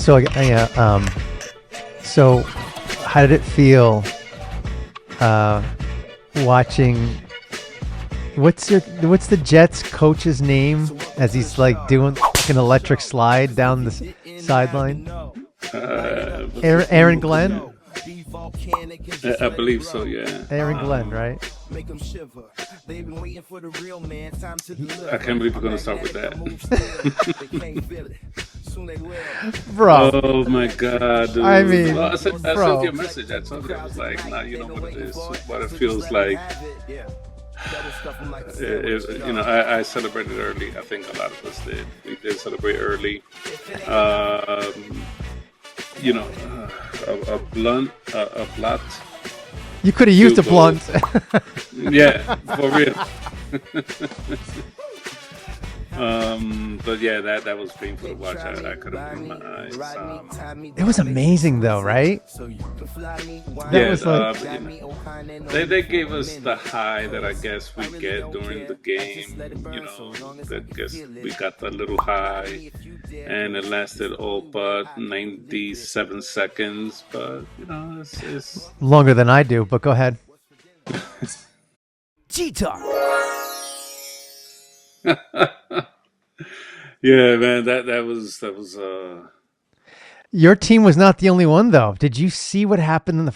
So yeah, so how did it feel watching? What's the Jets coach's name as he's like doing like an electric slide down the sideline? Aaron Glenn. I believe so, yeah. Aaron Glenn, right? I can't believe we're going to start with that. Bro. Oh my God, dude. I mean, well, I sent bro. you a message. I told you, I was like, nah, you know what it is, what it feels like. I celebrated early. I think a lot of us did. We did celebrate early. A blunt. You could have used a blunt. Yeah, for real. But yeah, that was painful to watch. I could have put my eyes. It was amazing though, right? That was like they gave us the high that I guess we get during the game. I guess we got the little high, and it lasted all but 97 seconds. But it's longer than I do. But go ahead. G-Talk. Yeah, man, that was Your team was not the only one though. Did you see what happened in the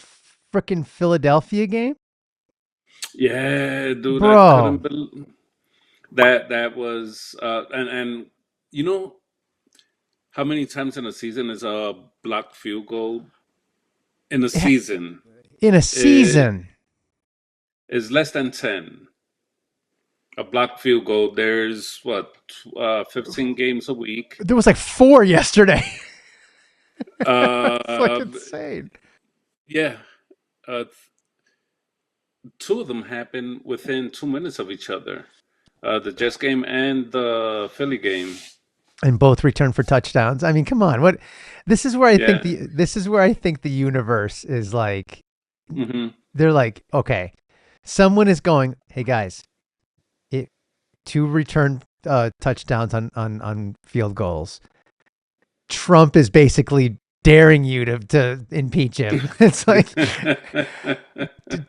frickin' Philadelphia game? Yeah, dude, bro. I couldn't believe that was and you know how many times in a season is a blocked field goal in a season? In a season. Is less than 10. A blocked field goal. There's 15 games a week. There was like 4 yesterday. It's like insane. Yeah. 2 of them happened within 2 minutes of each other. The Jets game and the Philly game. And both returned for touchdowns. I mean, come on. What? This is where I think the universe is like. Mm-hmm. They're like, okay, someone is going, hey guys, 2 return touchdowns on field goals. Trump is basically daring you to impeach him. It's like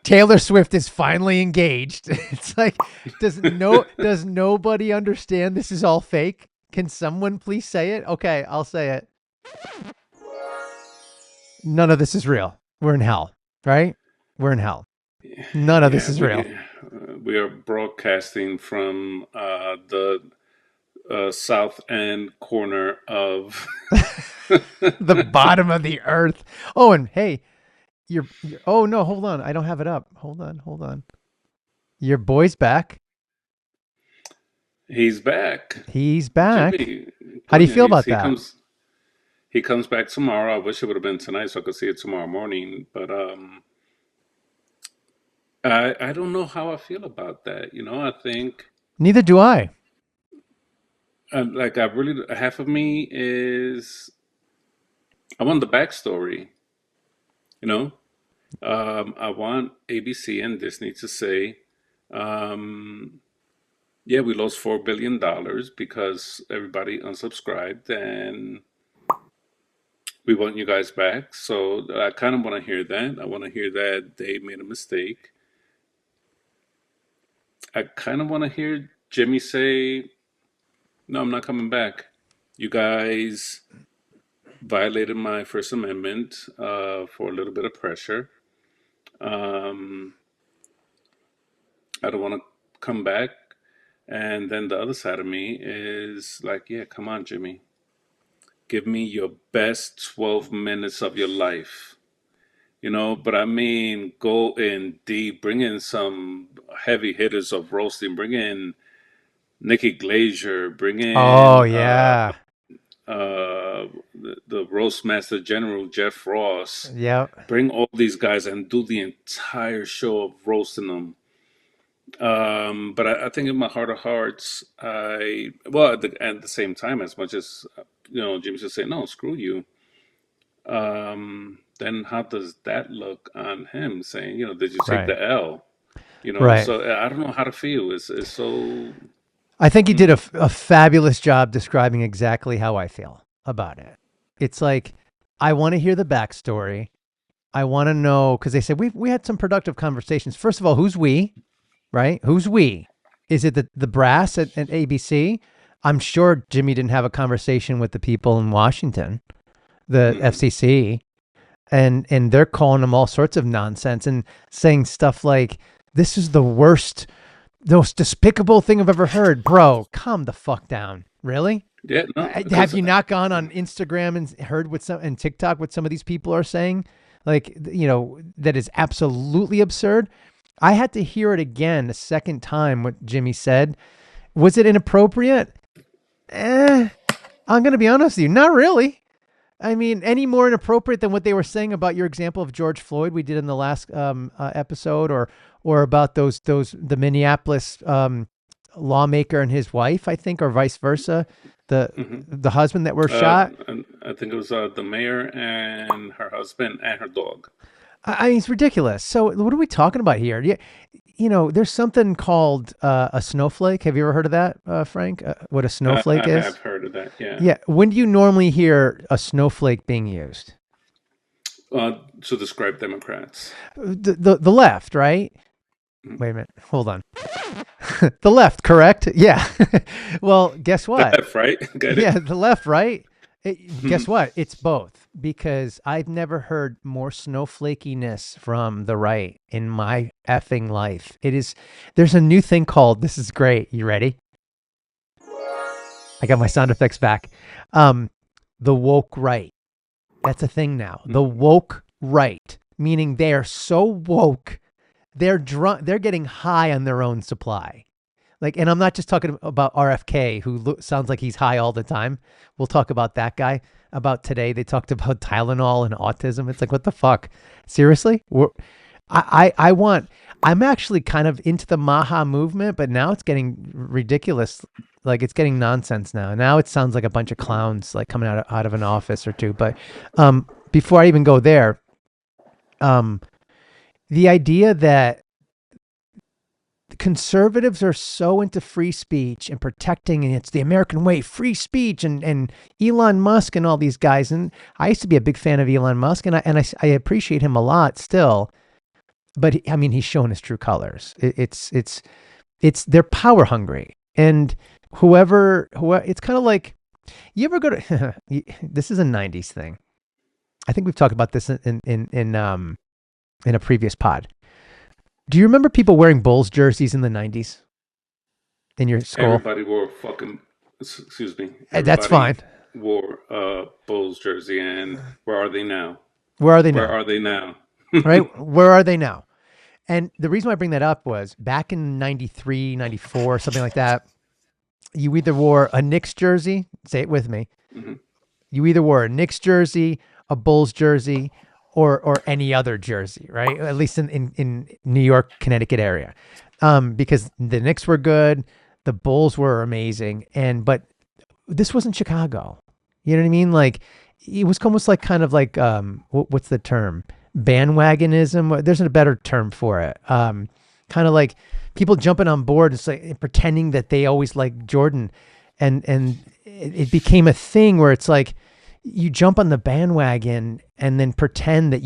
Taylor Swift is finally engaged. It's like, does nobody understand this is all fake? Can someone please say it? Okay, I'll say it. None of this is real. We're in hell, right? We're in hell. None of this is real. We are broadcasting from the south end corner of the bottom of the earth. Oh, and hey, you're oh no, hold on. I don't have it up. Hold on. Your boy's back. He's back. Jimmy, how do you feel about that? He comes back tomorrow. I wish it would have been tonight so I could see it tomorrow morning. But I don't know how I feel about that. I think neither do I. Half of me is I want the backstory. I want ABC and Disney to say, yeah, we lost $4 billion because everybody unsubscribed and we want you guys back. So I kind of want to hear that. I want to hear that they made a mistake. I kind of want to hear Jimmy say, no, I'm not coming back. You guys violated my First Amendment for a little bit of pressure. I don't want to come back. And then the other side of me is like, yeah, come on, Jimmy. Give me your best 12 minutes of your life. But I mean, go in deep, bring in some heavy hitters of roasting, bring in Nikki Glazier, bring in oh yeah, the roast master general Jeff Ross. Yeah, bring all these guys and do the entire show of roasting them. But I think in my heart of hearts, at the same time, as much as Jimmy should say no, screw you. Then how does that look on him saying, did you take the L? Right. So I don't know how to feel. It's so. I think he did a fabulous job describing exactly how I feel about it. It's like, I want to hear the backstory. I want to know, because they said we had some productive conversations. First of all, who's we, right? Who's we? Is it the brass at ABC? I'm sure Jimmy didn't have a conversation with the people in Washington, the FCC, and they're calling him all sorts of nonsense and saying stuff like, "This is the worst, the most despicable thing I've ever heard." Bro, calm the fuck down. Really? Yeah, no, Have because you not gone on Instagram and heard what some and TikTok what some of these people are saying? Like, that is absolutely absurd. I had to hear it again a second time what Jimmy said. Was it inappropriate? I'm going to be honest with you. Not really. I mean, any more inappropriate than what they were saying about your example of George Floyd we did in the last episode, or about the Minneapolis lawmaker and his wife, I think, or vice versa, the husband that were shot. and I think it was the mayor and her husband and her dog. I mean, it's ridiculous. So what are we talking about here? Yeah, there's something called a snowflake. Have you ever heard of that, Frank? What a snowflake I is? have heard of that. Yeah. Yeah. When do you normally hear a snowflake being used? To describe Democrats. The left, right? Wait a minute. Hold on. The left, correct? Yeah. Well, guess what? Left, right? Got it. Yeah, the left, right? Guess what? It's both, because I've never heard more snowflakiness from the right in my effing life. There's a new thing called, this is great. You ready? I got my sound effects back. The woke right. That's a thing now. The woke right, meaning they are so woke, they're drunk, they're getting high on their own supply. Like, and I'm not just talking about RFK, who sounds like he's high all the time. We'll talk about that guy. About today, they talked about Tylenol and autism. It's like, what the fuck? Seriously? I'm actually kind of into the Maha movement, but now it's getting ridiculous. Like, it's getting nonsense now. Now it sounds like a bunch of clowns, like coming out of an office or two. But before I even go there, the idea that conservatives are so into free speech and protecting, and it's the American way, free speech, and Elon Musk and all these guys. And I used to be a big fan of Elon Musk, and I appreciate him a lot still. But I mean, he's shown his true colors. They're power hungry, and whoever it's kind of like, you ever go to this is a 90s thing. I think we've talked about this in a previous pod. Do you remember people wearing Bulls jerseys in the 90s in your school? Everybody wore excuse me. That's fine. Wore a Bulls jersey, and where are they now? Where are they now? Where are they now? Right? Where are they now? And the reason why I bring that up was back in 93, 94, something like that, you either wore a Knicks jersey, say it with me. Mm-hmm. You either wore a Knicks jersey, a Bulls jersey, or any other jersey, right? At least in New York, Connecticut area. Because the Knicks were good, the Bulls were amazing, but this wasn't Chicago. You know what I mean? Like, it was almost like kind of like what's the term? Bandwagonism. There's a better term for it. Kind of like people jumping on board and like pretending that they always like Jordan, and it became a thing where it's like you jump on the bandwagon and then pretend that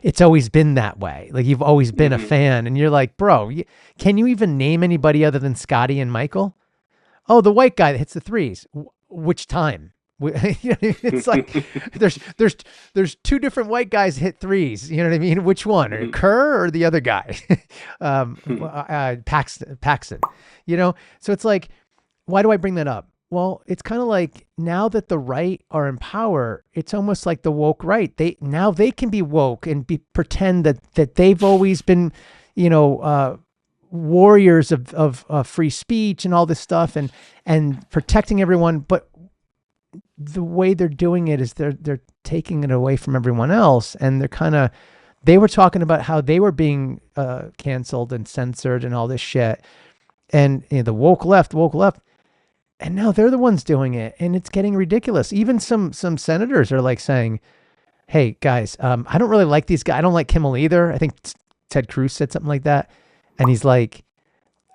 it's always been that way. Like you've always been a fan, and you're like, bro, can you even name anybody other than Scotty and Michael? Oh, the white guy that hits the threes. Which time? It's like there's two different white guys hit threes. You know what I mean? Which one? Or Kerr or the other guy? Paxton. So it's like, why do I bring that up? Well, it's kind of like now that the right are in power, it's almost like the woke right. They can be woke and pretend that they've always been, warriors of free speech and all this stuff and protecting everyone. But the way they're doing it is they're taking it away from everyone else, and they were talking about how they were being canceled and censored and all this shit, and the woke left. And now they're the ones doing it, and it's getting ridiculous. Even some senators are like saying, hey, guys, I don't really like these guys. I don't like Kimmel either. I think Ted Cruz said something like that. And he's like,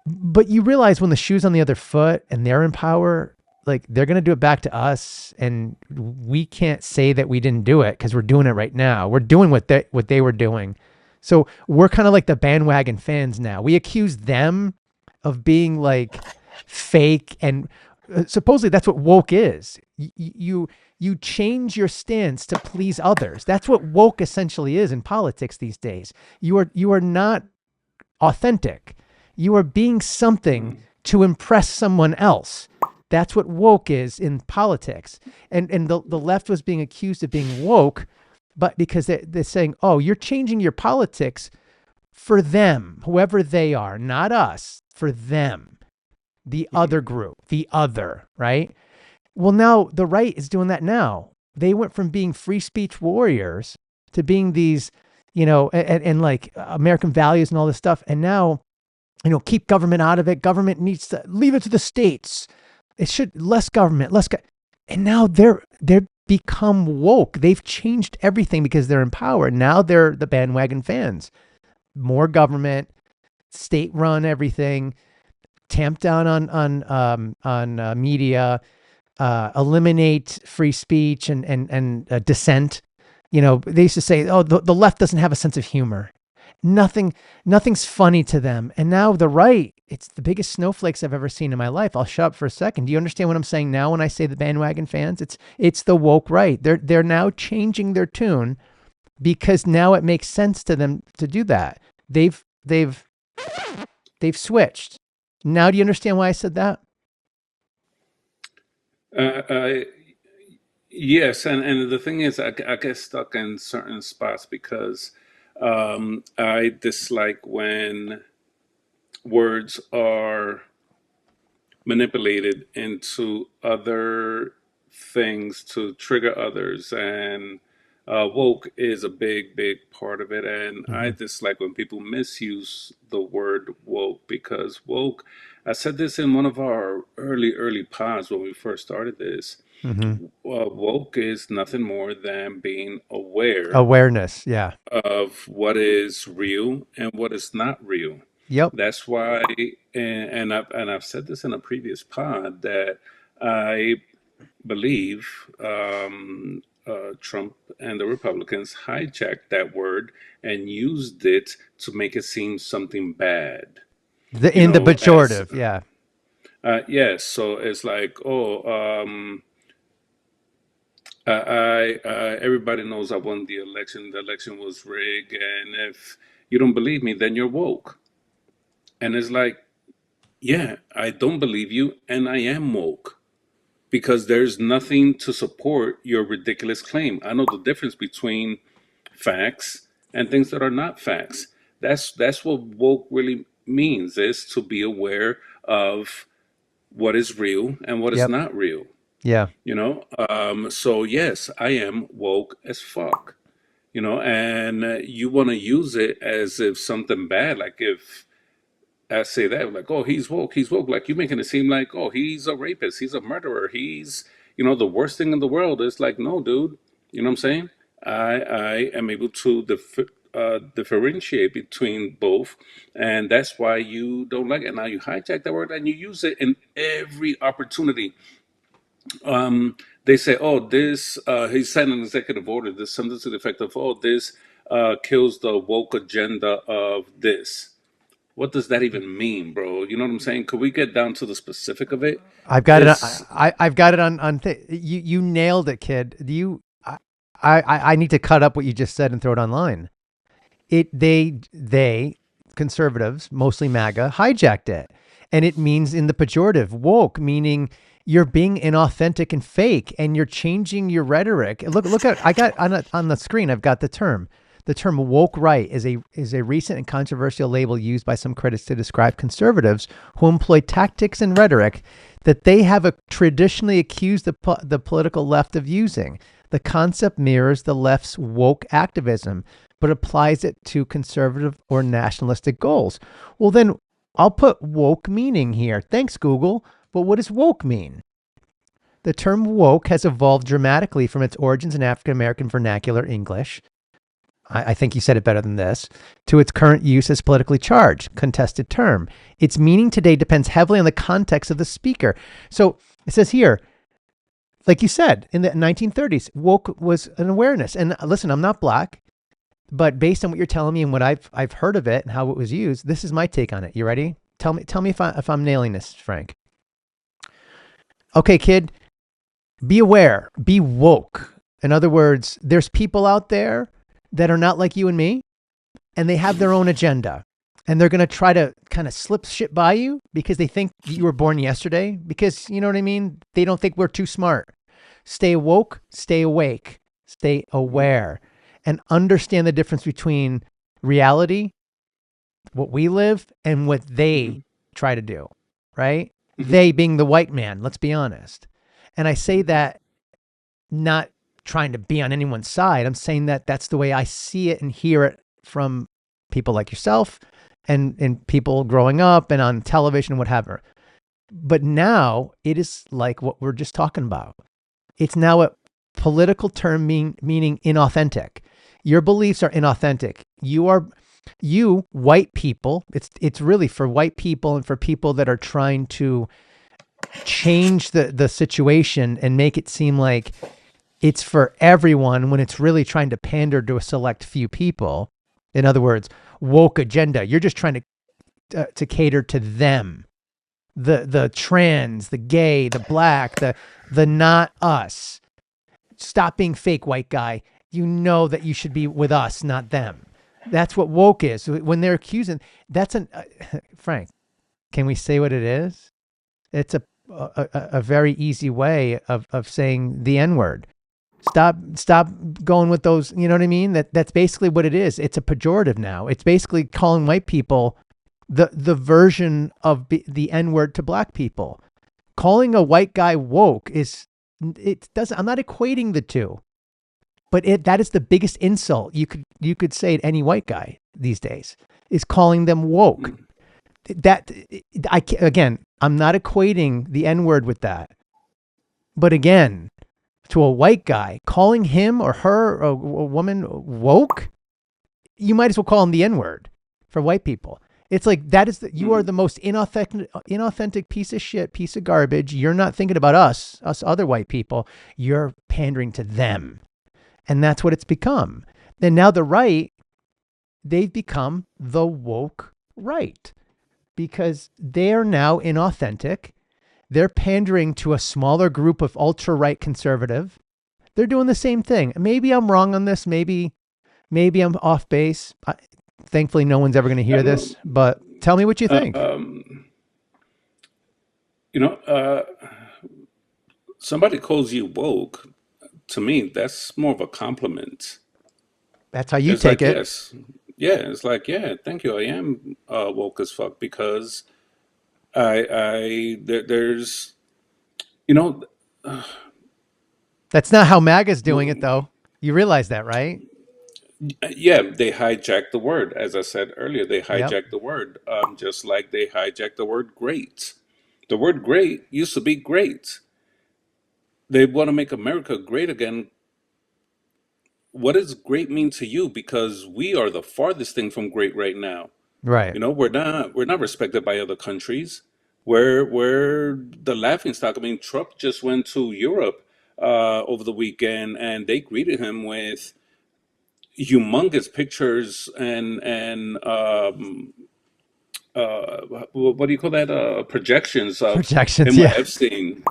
but you realize when the shoe's on the other foot and they're in power, like they're going to do it back to us, and we can't say that we didn't do it because we're doing it right now. We're doing what they were doing. So we're kind of like the bandwagon fans now. We accuse them of being like fake, and supposedly that's what woke is. You change your stance to please others. That's what woke essentially is in politics these days. You are not authentic. You are being something to impress someone else. That's what woke is in politics. And the left was being accused of being woke, but because they're saying, oh, you're changing your politics for them, whoever they are, not us, for them, the other group, the other, right? Well, now the right is doing that now. They went from being free speech warriors to being these, and like American values and all this stuff. And now, keep government out of it. Government needs to leave it to the states. It should less government, and now they're become woke. They've changed everything because they're in power. Now they're the bandwagon fans. More government, state run everything, tamp down on media, eliminate free speech and dissent. They used to say, oh, the left doesn't have a sense of humor. Nothing's funny to them. And now the right, it's the biggest snowflakes I've ever seen in my life. I'll shut up for a second. Do you understand what I'm saying now when I say the bandwagon fans? It's the woke right. They're now changing their tune because now it makes sense to them to do that. They've switched. Now do you understand why I said that? Yes, and the thing is, I get stuck in certain spots because I dislike when words are manipulated into other things to trigger others, and woke is a big part of it. And I Mm-hmm. dislike when people misuse the word woke, because woke, I said this in one of our early pods when we first started this. Mm-hmm. Woke is nothing more than being aware Awareness. Yeah. of what is real and what is not real. Yep. That's why, and I've said this in a previous pod, that I believe Trump and the Republicans hijacked that word and used it to make it seem something bad. In the As pejorative. Yeah. yes, so it's like, oh, everybody knows I won the election. The election was rigged, and if you don't believe me, then you're woke. And it's like, yeah, I don't believe you, and I am woke because there's nothing to support your ridiculous claim. I know the difference between facts and things that are not facts. That's what woke really means, is to be aware of what is real and what is Yep. not real. Yeah. So yes, I am woke as fuck. And you want to use it as if something bad, like if I say that, like, oh, he's woke, like you making it seem like, oh, he's a rapist, he's a murderer, he's, the worst thing in the world. It's like, no, dude, you know what I'm saying? I am able to differentiate between both, and that's why you don't like it. Now you hijack that word and you use it in every opportunity. They say, oh, this, he signed an executive order, this something to the effect of, oh, this kills the woke agenda of this. What does that even mean, bro? You know what I'm saying? Could we get down to the specific of it? I've got it. It's I've got it on. You nailed it, kid. I need to cut up what you just said and throw it online. They conservatives, mostly MAGA, hijacked it, and it means in the pejorative woke, meaning you're being inauthentic and fake, and you're changing your rhetoric. Look at I got on the screen. I've got the term. The term woke right is a recent and controversial label used by some critics to describe conservatives who employ tactics and rhetoric that they have traditionally accused the political left of using. The concept mirrors the left's woke activism, but applies it to conservative or nationalistic goals. Well, then I'll put woke meaning here. Thanks, Google. But what does woke mean? The term woke has evolved dramatically from its origins in African American vernacular English. I think you said it better than this, to its current use as politically charged, contested term. Its meaning today depends heavily on the context of the speaker. So It says here, like you said, in the 1930s, woke was an awareness. And listen, I'm not black, but based on what you're telling me and what I've heard of it and how it was used, this is my take on it. You ready? Tell me if I'm nailing this, Frank. Okay, kid, be aware, be woke. In other words, there's people out there that are not like you and me, and they have their own agenda. And they're going to try to kind of slip shit by you because they think you were born yesterday. Because, you know what I mean? They don't think we're too smart. Stay woke, stay awake, stay aware, and understand the difference between reality, what we live, and what Mm-hmm. they try to do, right? Mm-hmm. They being the white man, let's be honest. And I say that not trying to be on anyone's side. I'm saying that that's the way I see it and hear it from people like yourself and people growing up and on television, whatever. But now it is like what we're just talking about. It's now a political term meaning inauthentic. Your beliefs are inauthentic. You white people. It's really for white people and for people that are trying to change the situation and make it seem like it's for everyone when it's really trying to pander to a select few people. In other words, woke agenda. You're just trying to cater to them, the trans, the gay, the black, the not us. Stop being fake, white guy. You know that you should be with us, not them. That's what woke is. When they're accusing, that's an Frank. Can we say what it is? It's a very easy way of saying the N word. Stop going with those. You know what I mean? That's basically what it is. It's a pejorative now. It's basically calling white people the version of the N word to black people. Calling a white guy woke is it doesn't. I'm not equating the two, but that is the biggest insult you could say to any white guy these days is calling them woke. That again, I'm not equating the N word with that, but again, to a white guy, calling him or her or a woman woke, you might as well call him the N word for white people. It's like that is you are Mm-hmm. the most inauthentic piece of shit, piece of garbage. You're not thinking about us other white people. You're pandering to them. And that's what it's become. And now the right, they've become the woke right because they are now inauthentic. They're pandering to a smaller group of ultra right conservative. They're doing the same thing. Maybe I'm wrong on this. Maybe I'm off base. Thankfully, no one's ever going to hear Um, this. But tell me what you think. um, you know, somebody calls you woke. To me, that's more of a compliment. That's how you It's take like, it. yes, yeah, it's like, yeah, thank you. I am woke as fuck because there's, you know, That's not how MAGA's doing it, though. You realize that, right? yeah, they hijacked the word. As I said earlier, they Yep. hijacked the word, just like they hijacked the word great. The word great used to be great. They want to make America great again. What does great mean to you? Because we are the farthest thing from great right now. Right. We're not respected by other countries. We're the laughing stock. I mean, Trump just went to Europe over the weekend, and they greeted him with humongous pictures and what do you call that? Projections of Projections. him with Yeah. Epstein.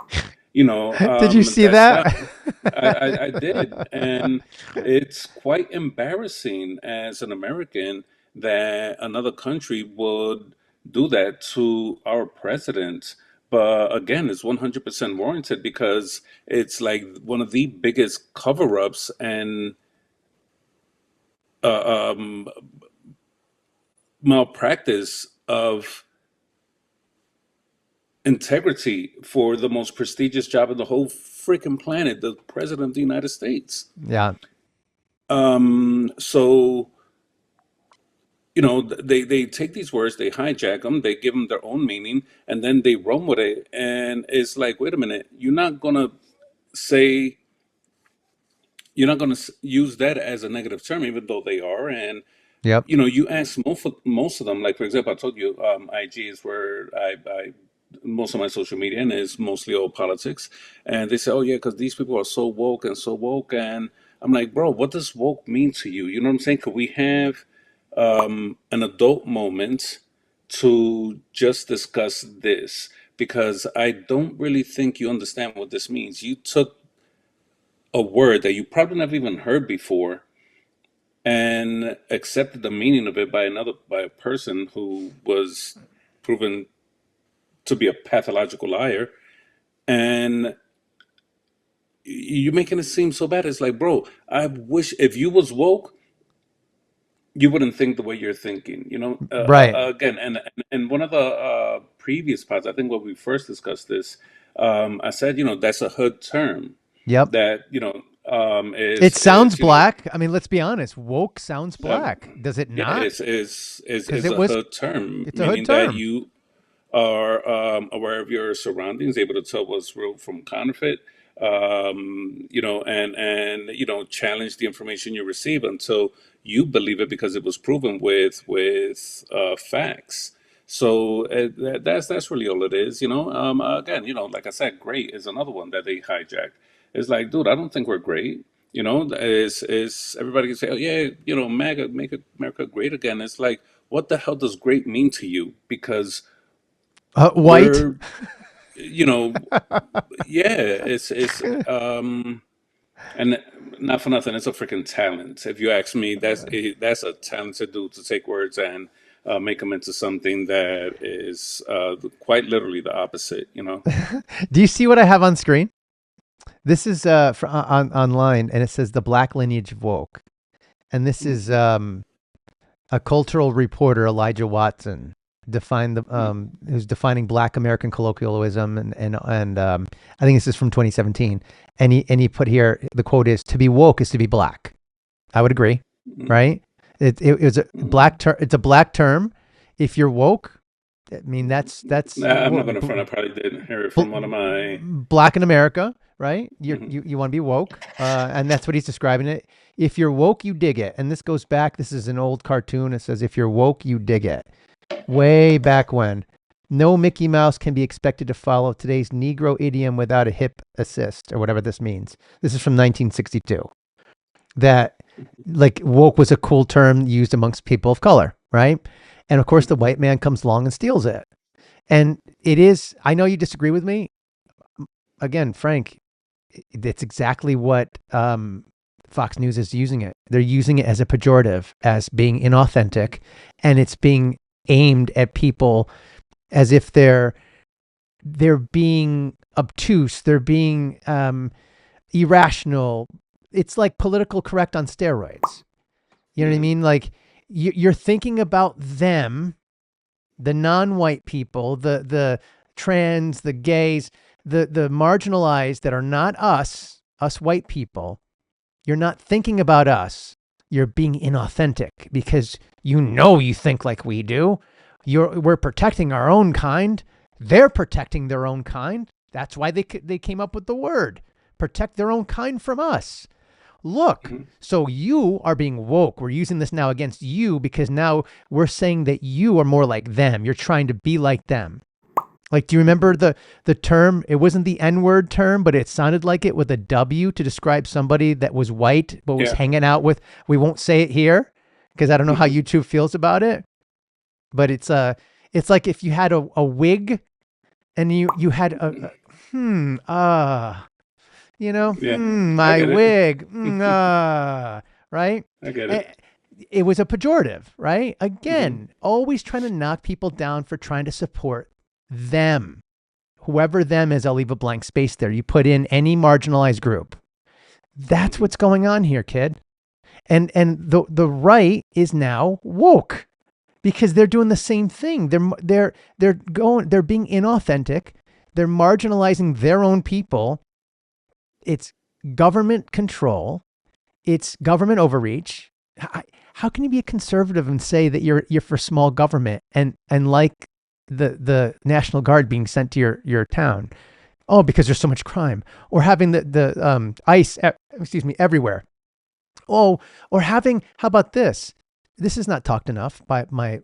Did you see That's not. that? I did, and it's quite embarrassing as an American that another country would do that to our president. But again, it's 100% warranted because it's like one of the biggest cover-ups and um, malpractice of integrity for the most prestigious job in the whole freaking planet, the president of the United States. Yeah. So they take these words, they hijack them, they give them their own meaning, and then they run with it. And it's like, wait a minute, say you're not gonna use that as a negative term, even though they are. And Yep. you ask most of them, like for example, I told you, IG is where I most of my social media, and it's mostly all politics. And they say, "Oh yeah, because these people are so woke and so woke." And I'm like, "Bro, what does woke mean to you?" You know what I'm saying? Could we have an adult moment to just discuss this? Because I don't really think you understand what this means. You took a word that you probably never even heard before and accepted the meaning of it by a person who was proven to be a pathological liar, and you're making it seem so bad. It's like, bro, I wish if you was woke, you wouldn't think the way you're thinking. Right. Again, and one of the previous parts, I think when we first discussed this, I said, that's a hood term Yep. that It sounds is black. I mean, let's be honest. Woke sounds um, black. Does it yeah, not? Because is it a was. hood term, It's a hood meaning that term. you are aware of your surroundings, able to tell what's real from counterfeit, and challenge the information you receive until you believe it because it was proven with facts. So that's really all it is. Again, like I said, great is another one that they hijacked. It's like, dude, I don't think we're great. Is everybody can say, oh yeah, MAGA, make America great again. It's like, what the hell does great mean to you? Because White. we're you know yeah, it's and not for nothing, it's a freaking talent. If you ask me, that's a talented dude to take words and make them into something that is quite literally the opposite. Do you see what I have on screen? This is on online, and it says the Black Lineage of Woke, and this is a cultural reporter, Elijah Watson, defined the who's defining Black American colloquialism, and I think this is from 2017, and he put here the quote is, "To be woke is to be black." I would agree, right? It was a black term. It's a black term. If you're woke, I mean that's Nah, I'm not gonna front. I probably didn't hear it from one of my. black in America, right? Mhm. You want to be woke, and that's what he's describing it. If you're woke, you dig it. And this goes back. This is an old cartoon. It says, "If you're woke, you dig it." Way back when. No Mickey Mouse can be expected to follow today's Negro idiom without a hip assist or whatever this means. This is from 1962. That like woke was a cool term used amongst people of color, right? And of course, the white man comes along and steals it. And it is. I know you disagree with me. Again, Frank, that's exactly what Fox News is using it. They're using it as a pejorative, as being inauthentic, and it's being aimed at people as if they're being obtuse, they're being irrational. It's like political correct on steroids. You know what I Mhm. mean? Like you're thinking about them, the non-white people, the trans, the gays, the marginalized that are not us white people. You're not thinking about us. You're being inauthentic because you think like we do. We're protecting our own kind. They're protecting their own kind. That's why they came up with the word protect their own kind from us. Look, Mhm. so you are being woke. We're using this now against you because now we're saying that you are more like them. You're trying to be like them. Like, do you remember the term? It wasn't the N-word term, but it sounded like it with a W to describe somebody that was white but was Yeah. hanging out with. We won't say it here because I don't know how Mhm. YouTube feels about it. But it's like if you had a wig and you had Yeah, I my get it. wig, right? I get Eh, it. It was a pejorative, right? Hmm. Again, always trying to knock people down for trying to support them. Whoever them is, I'll leave a blank space there. You put in any marginalized group. That's Hmm. what's going on here, kid. And the right is now woke because they're doing the same thing. They're being inauthentic. They're marginalizing their own people. It's government control. It's government overreach. How can you be a conservative and say that you're for small government and like the National Guard being sent to your town? Oh, because there's so much crime, or having the ICE, excuse me, everywhere. Oh, or having, how about this? This is not talked enough by my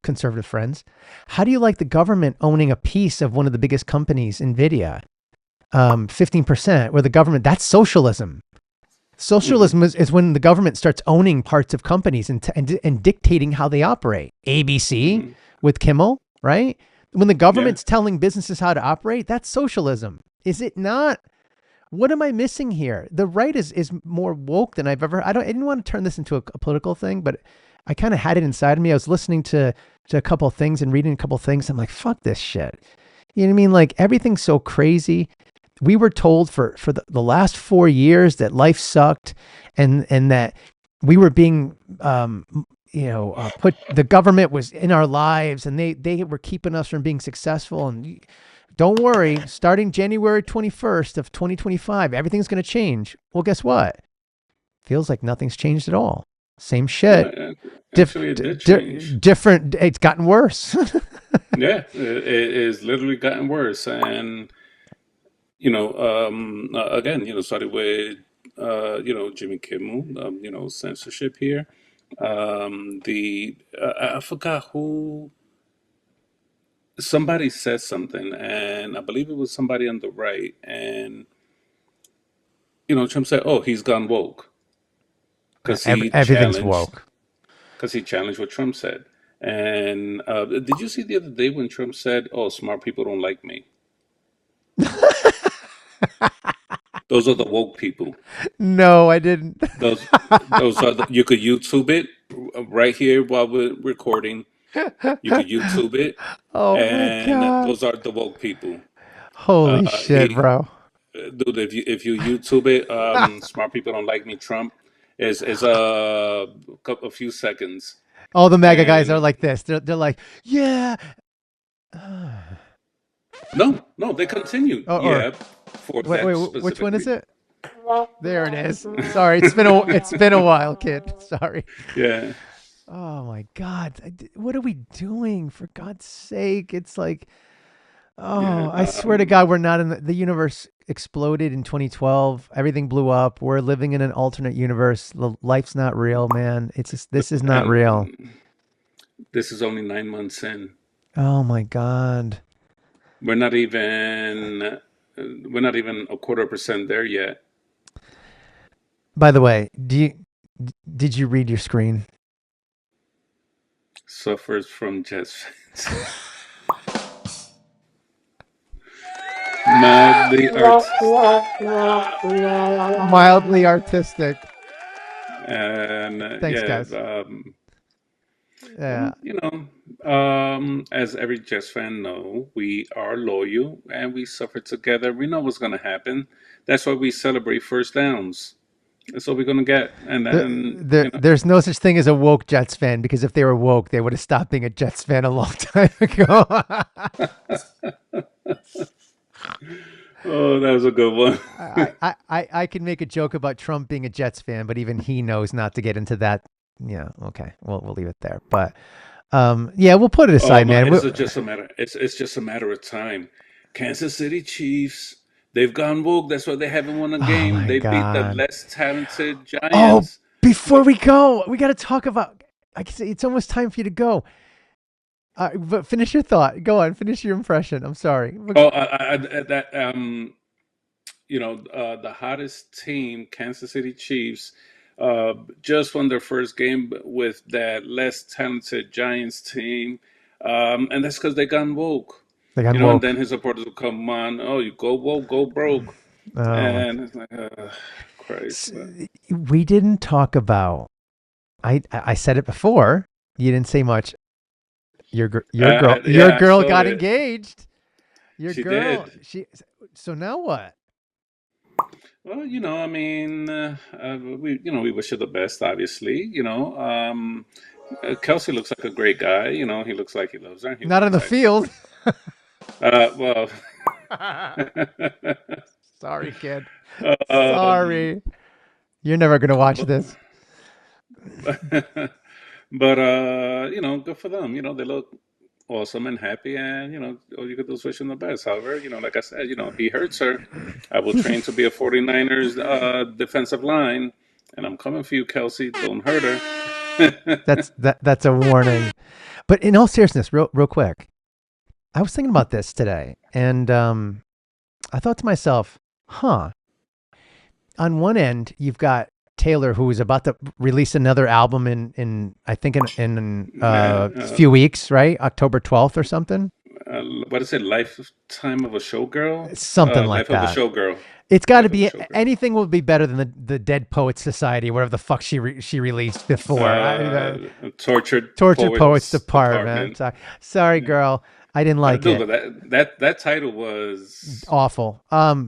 conservative friends. How do you like the government owning a piece of one of the biggest companies, Nvidia? 15%, where the government, that's socialism. Hmm. Socialism is when the government starts owning parts of companies and dictating how they operate. ABC Hmm. with Kimmel, right? When the Yeah. government's telling businesses how to operate, that's socialism. Is it not? What am I missing here? The right is more woke than I've ever. I didn't want to turn this into a political thing, but I kind of had it inside of me. I was listening to a couple of things and reading a couple of things. I'm like, fuck this shit. You know what I mean? Like everything's so crazy. We were told for the last 4 years that life sucked, and that we were being put, the government was in our lives, and they were keeping us from being successful. And don't worry, starting January 21st of 2025, everything's going to change. Well, guess what? Feels like nothing's changed at all. Same No, shit. actually, it did change. Different. It's gotten worse. Yeah, it is literally gotten worse. And again, started with Jimmy Kimmel, censorship here. The I forgot who, somebody said something, and I believe it was somebody on the right, and Trump said, "Oh, he's gone woke," because Everything's woke. he challenged what Trump said. And did you see the other day when Trump said, "Oh, smart people don't like me"? Those are the woke people. No, I didn't. Those those are you could YouTube it right here while we're recording. You could YouTube it, Oh my and god. those are the woke people. Holy shit, He, bro. dude, if you YouTube it, smart people don't like me. Trump is a few seconds, All the mega guys are and like this. They're like, yeah. no, they continued. or Yeah, for wait, that which one is specifically. it? There it is. Sorry, it's been a while, kid. Sorry. Yeah, Oh my god. What are we doing? For God's sake. It's like, yeah. oh, I swear to God, we're not in the universe exploded in 2012. Everything blew up. We're living in an alternate universe. Life's not real, man. It's just, this is not real. And this is only 9 months in. Oh my God. We're not even we're not even a quarter% there yet. By the way, did you read your screen? Suffers from jet fans. Madly artistic. Mildly artistic. And Thanks, yeah, guys. well, Yeah. as every Jets fan know, we are loyal and we suffer together. We know what's going to happen. That's why we celebrate first downs. That's what we're going to get. And then, There's no such thing as a woke Jets fan, because if they were woke, they would have stopped being a Jets fan a long time ago. oh, that was a good one. I can make a joke about Trump being a Jets fan, but even he knows not to get into that. Yeah, okay, we'll leave it there. But yeah, we'll put it Oh aside, man, man. it's just a matter of time. Kansas City Chiefs, they've gone woke. That's why they haven't won a Oh game. my They beat the God. less talented Oh, Giants. before But we go, we got to talk about. I can say it's almost time for you to go. But finish your thought. Go on. Finish your impression. I'm sorry. oh, that the hottest team, Kansas City Chiefs, just won their first game with that less talented Giants team, and that's because they gone woke. They got And woke. then his supporters will come on. Oh, you go woke, go broke, Oh my. and it's like, Christ. S- We didn't talk about. I said it before. You didn't say much. Your Yeah, I girl saw got it. engaged. Your She girl. did. She. So now what? Well, I mean, we wish her the best, obviously. Kelsey looks like a great guy. He looks like he loves her. He Not on wants the actually. field. Well, Sorry, kid. um, Sorry. You're never gonna watch but, this. but good for them. They look awesome and happy, and all you could do is wish them the best. However, like I said, if he hurts her, I will train to be a 49ers defensive line, and I'm coming for you, Kelsey. Don't hurt her. That's a warning. But in all seriousness, real quick, I was thinking about this today, and I thought to myself, huh. On one end, you've got Taylor, who is about to release another album in I think in Yeah, a few weeks, right? October 12th or something. what is it? Lifetime of a Showgirl? Something like Life of a that. Showgirl. It's got to Life of a be Showgirl. anything will be better than the Dead Poets Society, whatever the fuck she released before. Tortured Tortured Poets Poets Department. Department. Sorry, girl, I didn't like Dude, it. but that title was. Awful.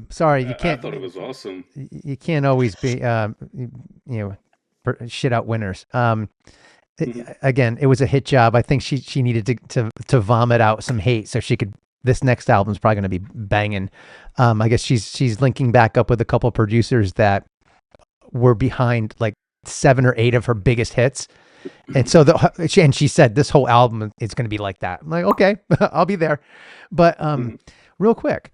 Sorry, I thought it was awesome. you can't always be you know shit out winners. Hmm. Again, it was a hit job. I think she needed to vomit out some hate so she could. This next album's probably going to be banging. I guess she's linking back up with a couple of producers that were behind like 7 or 8 of her biggest hits, and so she said this whole album is going to be like that. I'm like, okay, I'll be there. But Hmm. real quick,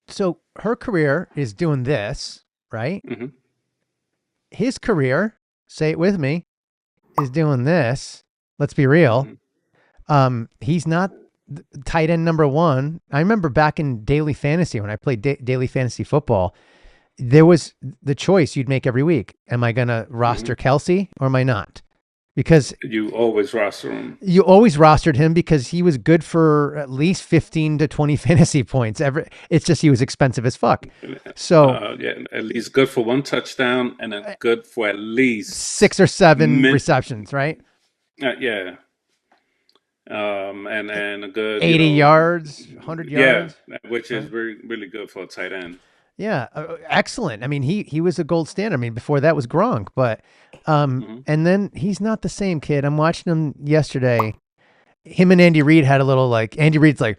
so her career is doing this, right? Hmm. His career, say it with me, is doing this. Let's be real. Hmm. He's not tight end number one. I remember back in daily fantasy when I played daily fantasy football, there was the choice you'd make every week. Am I going to Hmm. roster Kelce or am I not? Because You always roster him. you always rostered him because he was good for at least 15 to 20 fantasy points. It's just he was expensive as fuck. So Yeah, at least good for one touchdown and a good for at least 6 or 7 min. receptions, right? Yeah, and a good, 80 yards, 100 yeah, yards, which is right? really good for a tight end. Yeah, excellent. I mean, he was a gold standard. I mean, before that was Gronk, but Hmm. and then he's not the same kid. I'm watching him yesterday. Him and Andy Reid had a little like Andy Reid's like,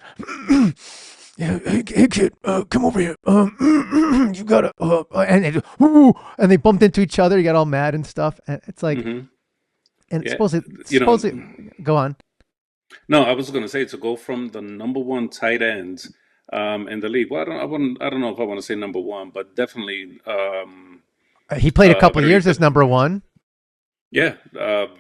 yeah, hey kid, come over here. You gotta, and they bumped into each other. He got all mad and stuff. And it's like, Hmm. and Yeah, you know, supposedly, go on. no, I was going to say to go from the number one tight end in the league. Well, I don't know if I want to say number one, but definitely, He played a couple very, years as number one. yeah,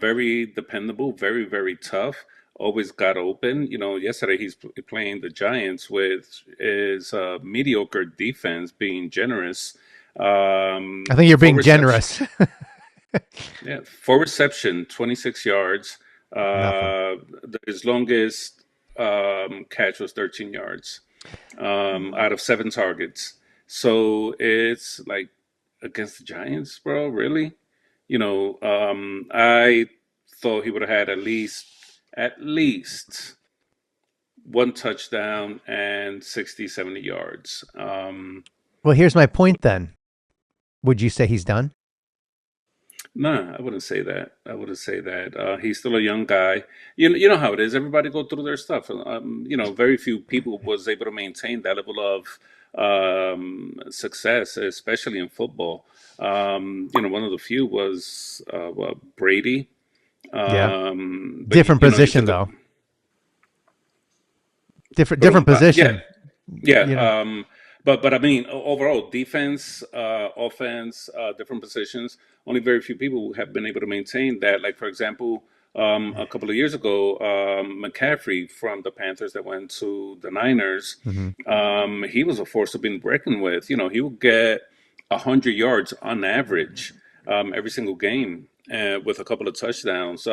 very dependable, very tough. Always got open. Yesterday he's playing the Giants with his mediocre defense, being generous. I think you're Four being reception, generous. yeah, four reception, 26 yards. Nothing. His longest catch was 13 yards out of 7 targets. So it's like against the Giants, bro. Really? I thought he would have had at least one touchdown and 60, 70 yards. Well, here's my point then. Would you say he's done? Nah, I wouldn't say that. I wouldn't say that. He's still a young guy. You know how it is. Everybody go through their stuff. Very few people was able to maintain that level of success, especially in football. One of the few was Brady. Yeah. But Different you position took a though. Different yeah, position. yeah. You know. But I mean, overall, defense, offense, different positions. Only very few people have been able to maintain that. Like for example, a couple of years ago, McCaffrey from the Panthers that went to the Niners, Hmm. he was a force to be reckoned with. He would get 100 yards on average every single game, with a couple of touchdowns.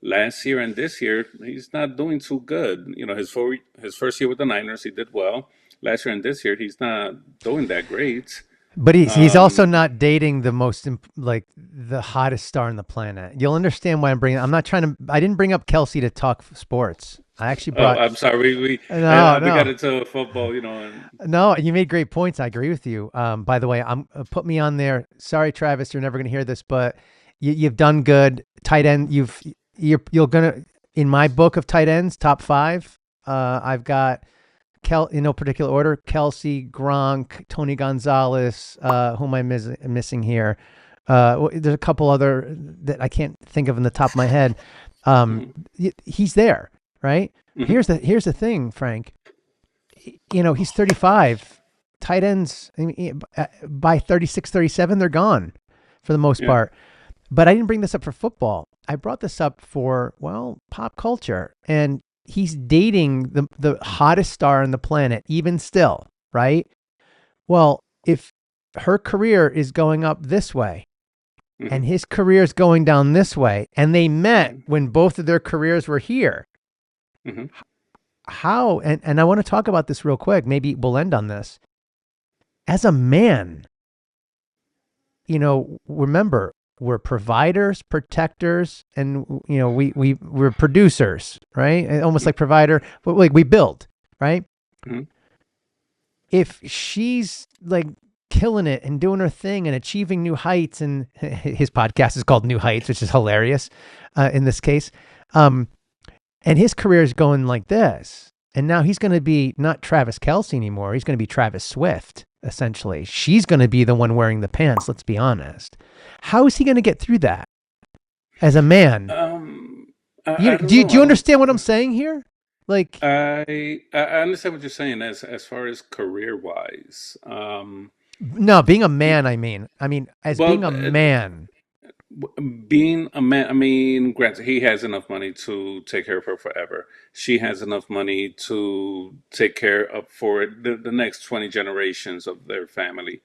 Last year and this year, he's not doing too good. His first year with the Niners, he did well. Last year and this year, he's not doing that great. But he's also Um, not dating the most like the hottest star on the planet. You'll understand why I'm bringing. I'm not trying to. I didn't bring up Kelsey to talk sports. I actually oh, brought. I'm sorry, No, we got no, into football, and no. You made great points. I agree with you. By the way, I'm put me on there. Sorry, Travis, you're never gonna hear this, but you've done good. Tight end. You're gonna in my book of tight ends, top five. I've got in no particular order: Kelsey, Gronk, Tony Gonzalez. Who am I missing here? There's a couple other that I can't think of in the top of my head. mhm, He's there, right? mhm, Here's the thing, Frank. He's 35. Tight ends, I mean, by 36, 37, they're gone for the most yeah, part. But I didn't bring this up for football. I brought this up for, well, pop culture. And he's dating the hottest star on the planet, even still, right? Well, if her career is going up this way Mm-hmm. and his career is going down this way, and they met Mm-hmm. when both of their careers were here, Mm-hmm. how, and I want to talk about this real quick. Maybe we'll end on this. As a man, remember, we're providers, protectors, and we're producers, right? Almost like provider, but like we build, right? Mm-hmm. If she's like killing it and doing her thing and achieving new heights, and his podcast is called New Heights, which is hilarious in this case, and his career is going like this, and now he's going to be not Travis Kelce anymore. He's going to be Travis Swift. Essentially, she's going to be the one wearing the pants. Let's be honest. How is he going to get through that as a man? I don't Do you, know. do you understand what I'm saying here? Like, I understand what you're saying as far as career wise. no, being a man. I mean, as being Well, a man. being a man, I mean, granted, he has enough money to take care of her forever. She has enough money to take care of for the next 20 generations of their family.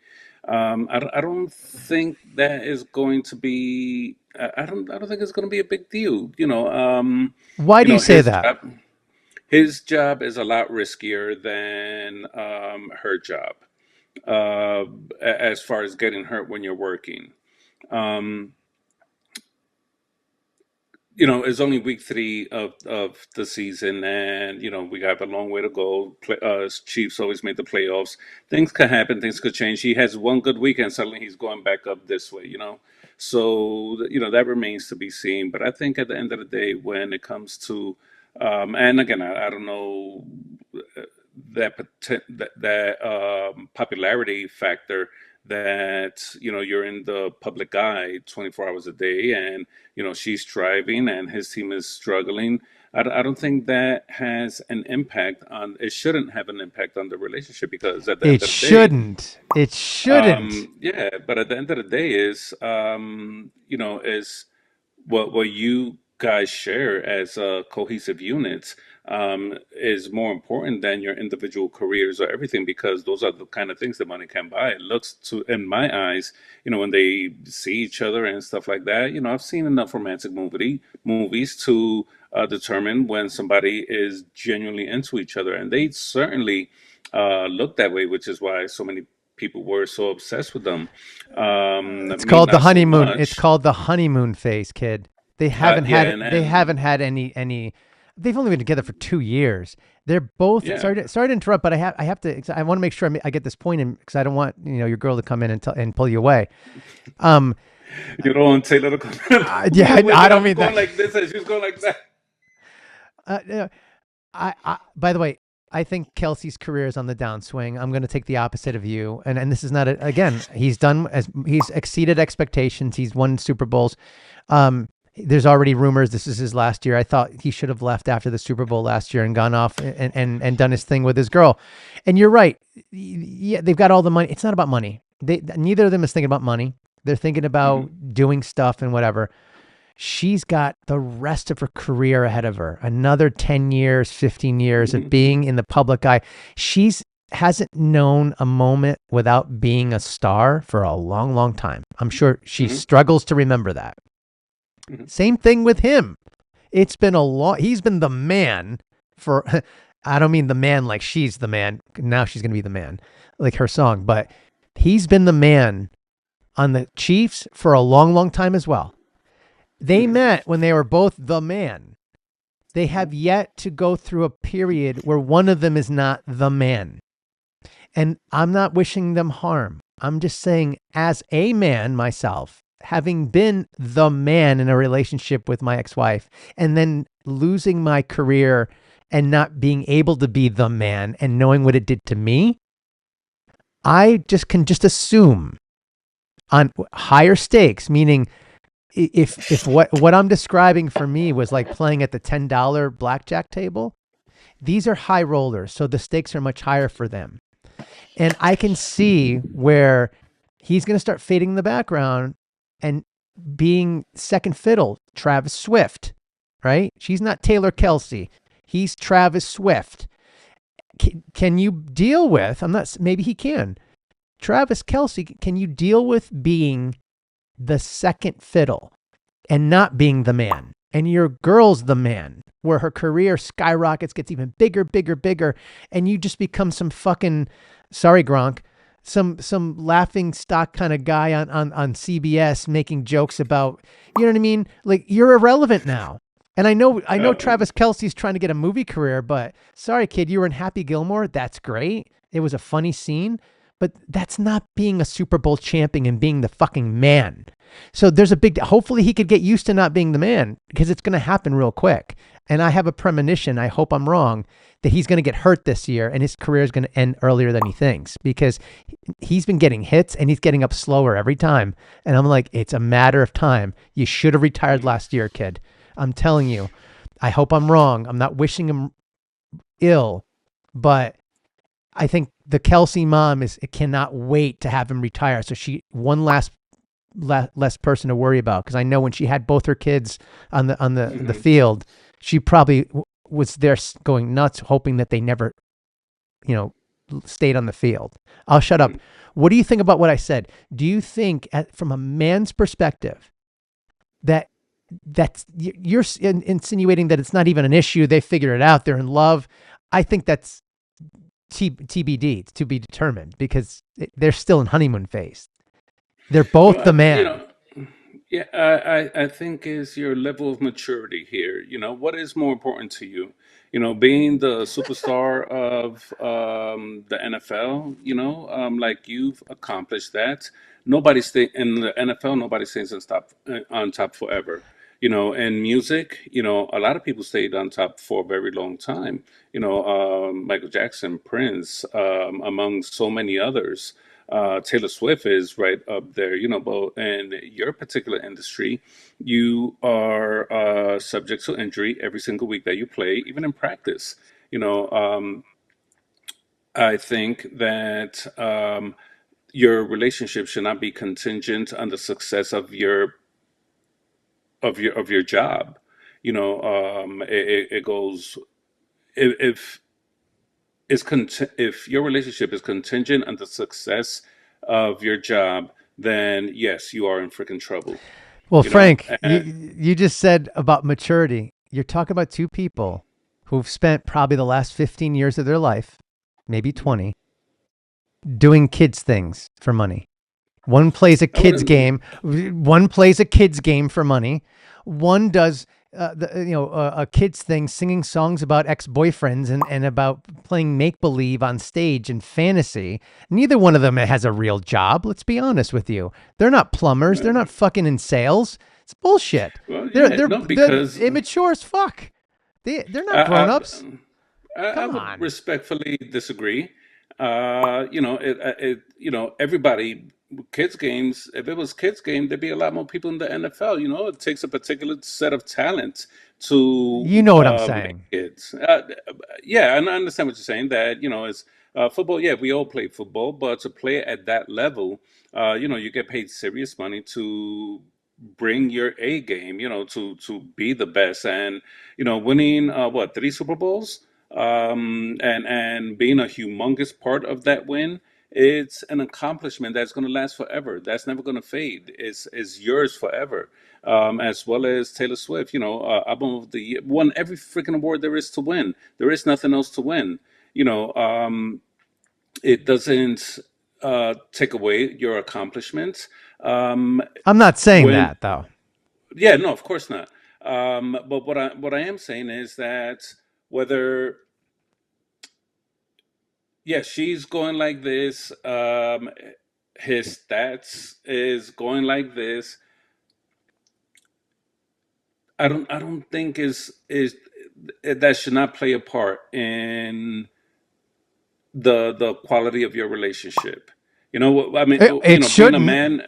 I don't think that is going to be. I don't think it's going to be a big deal. Why do you say that? His job is a lot riskier than her job. Uh, as far as getting hurt when you're working. Um, it's only week three of the season, and we have a long way to go. Chiefs always make the playoffs. Things could happen. Things could change. He has one good weekend. Suddenly, he's going back up this way. So that remains to be seen. But I think at the end of the day, when it comes to, and again, I don't know that popularity factor that you're in the public eye 24 hours a day, and she's thriving and his team is struggling. I don't think that has an impact on it shouldn't have an impact on the relationship, because at the It end of the day, shouldn't. It shouldn't. yeah, but at the end of the day is is what you guys share as cohesive units is more important than your individual careers or everything, because those are the kind of things that money can buy. It looks to, in my eyes, when they see each other and stuff like that. I've seen enough romantic movies to determine when somebody is genuinely into each other, and they certainly look that way, which is why so many people were so obsessed with them. It's Me, called the not so honeymoon. It's much. called the honeymoon phase, kid. They haven't Yeah, had they haven't had any. They've only been together for 2 years. They're both yeah. sorry to interrupt, but I have to. I want to make sure I get this point in, because I don't want your girl to come in and pull you away. Um, You don't want Taylor to come yeah, with I it. don't I'm mean going that. like this and she's going like that. Uh, by the way, I think Kelsey's career is on the downswing. I'm going to take the opposite of you, and this is not again. He's exceeded expectations. He's won Super Bowls. There's already rumors this is his last year. I thought he should have left after the Super Bowl last year and gone off and done his thing with his girl. And you're right. Yeah, they've got all the money. It's not about money. Neither of them is thinking about money. They're thinking about Hmm. doing stuff and whatever. She's got the rest of her career ahead of her. Another 10 years, 15 years of Hmm. being in the public eye. She's hasn't known a moment without being a star for a long, long time. I'm sure she Hmm. struggles to remember that. Hmm. Same thing with him. It's been he's been the man for, I don't mean the man like she's the man. Now she's going to be the man, like her song, but he's been the man on the Chiefs for a long, long time as well. They Hmm. met when they were both the man. They have yet to go through a period where one of them is not the man. And I'm not wishing them harm. I'm just saying, as a man myself, having been the man in a relationship with my ex-wife and then losing my career and not being able to be the man and knowing what it did to me, I can assume on higher stakes, meaning if what I'm describing for me was like playing at the $10 blackjack table, these are high rollers, so the stakes are much higher for them. And I can see where he's going to start fading in the background, and being second fiddle, Travis Swift, right? She's not Taylor Kelce. He's Travis Swift. Can you deal with, I'm not, maybe he can. Travis Kelce, can you deal with being the second fiddle and not being the man? And your girl's the man, where her career skyrockets, gets even bigger, bigger, bigger, and you just become some fucking, sorry, Gronk, some laughing stock kind of guy on CBS making jokes about, you know what I mean? Like, you're irrelevant now. And I know Uh, Travis Kelce's trying to get a movie career, but sorry, kid, you were in Happy Gilmore. That's great. It was a funny scene, but that's not being a Super Bowl champion and being the fucking man. So there's a big, hopefully he could get used to not being the man, because it's going to happen real quick. And I have a premonition, I hope I'm wrong, that he's going to get hurt this year and his career is going to end earlier than he thinks, because he's been getting hits and he's getting up slower every time. And I'm like, it's a matter of time. You should have retired last year, kid. I'm telling you. I hope I'm wrong. I'm not wishing him ill, but I think the Kelsey mom cannot wait to have him retire. So she one less person to worry about, because I know when she had both her kids on the mhm. field, she probably was there going nuts, hoping that they never, stayed on the field. I'll shut up. What do you think about what I said? Do you think, from a man's perspective, that you're insinuating that it's not even an issue? They figured it out. They're in love. I think that's TBD, to be determined, because they're still in honeymoon phase. They're both Well, the man. yeah, I think is your level of maturity here. What is more important to you? Being the superstar of the NFL. Like you've accomplished that. Nobody stay in the NFL. Nobody stays on top forever. In music, a lot of people stayed on top for a very long time. Michael Jackson, Prince, among so many others. Taylor Swift is right up there, but in your particular industry, you are subject to injury every single week that you play, even in practice. You know, um, I think that your relationship should not be contingent on the success of your job. It goes if if your relationship is contingent on the success of your job, then yes, you are in freaking trouble. Well, You know, Frank, you just said about maturity. You're talking about two people who've spent probably the last 15 years of their life, maybe 20, doing kids things for money. One plays a I kids wouldn't. game. One plays a kids game for money. One does a kids thing, singing songs about ex-boyfriends and about playing make believe on stage and fantasy. Neither one of them has a real job. Let's be honest with you. They're not plumbers. They're not fucking in sales. It's bullshit. Well, They're yeah, they're no, they're because immature as fuck. They're I, not grown I, ups. I Come would on. respectfully disagree. Everybody kids games. If it was kids game, there'd be a lot more people in the NFL. It takes a particular set of talent You to know what I'm make saying. kids. Yeah, and I understand what you're saying. That it's football. Yeah, we all play football, but to play at that level, you get paid serious money to bring your A game. To be the best, and winning what, three Super Bowls, and being a humongous part of that win. It's an accomplishment that's going to last forever. That's never going to fade. It's yours forever. As well as Taylor Swift, album of the year, won every freaking award there is to win. There is nothing else to win. You know, um, it doesn't take away your accomplishments. Um, I'm not saying when that though. Yeah, no, of course not. But what I am saying is that whether, yeah, she's going like this, his stats is going like this. I don't think is that should not play a part in the quality of your relationship. I mean, It being a shouldn't. man,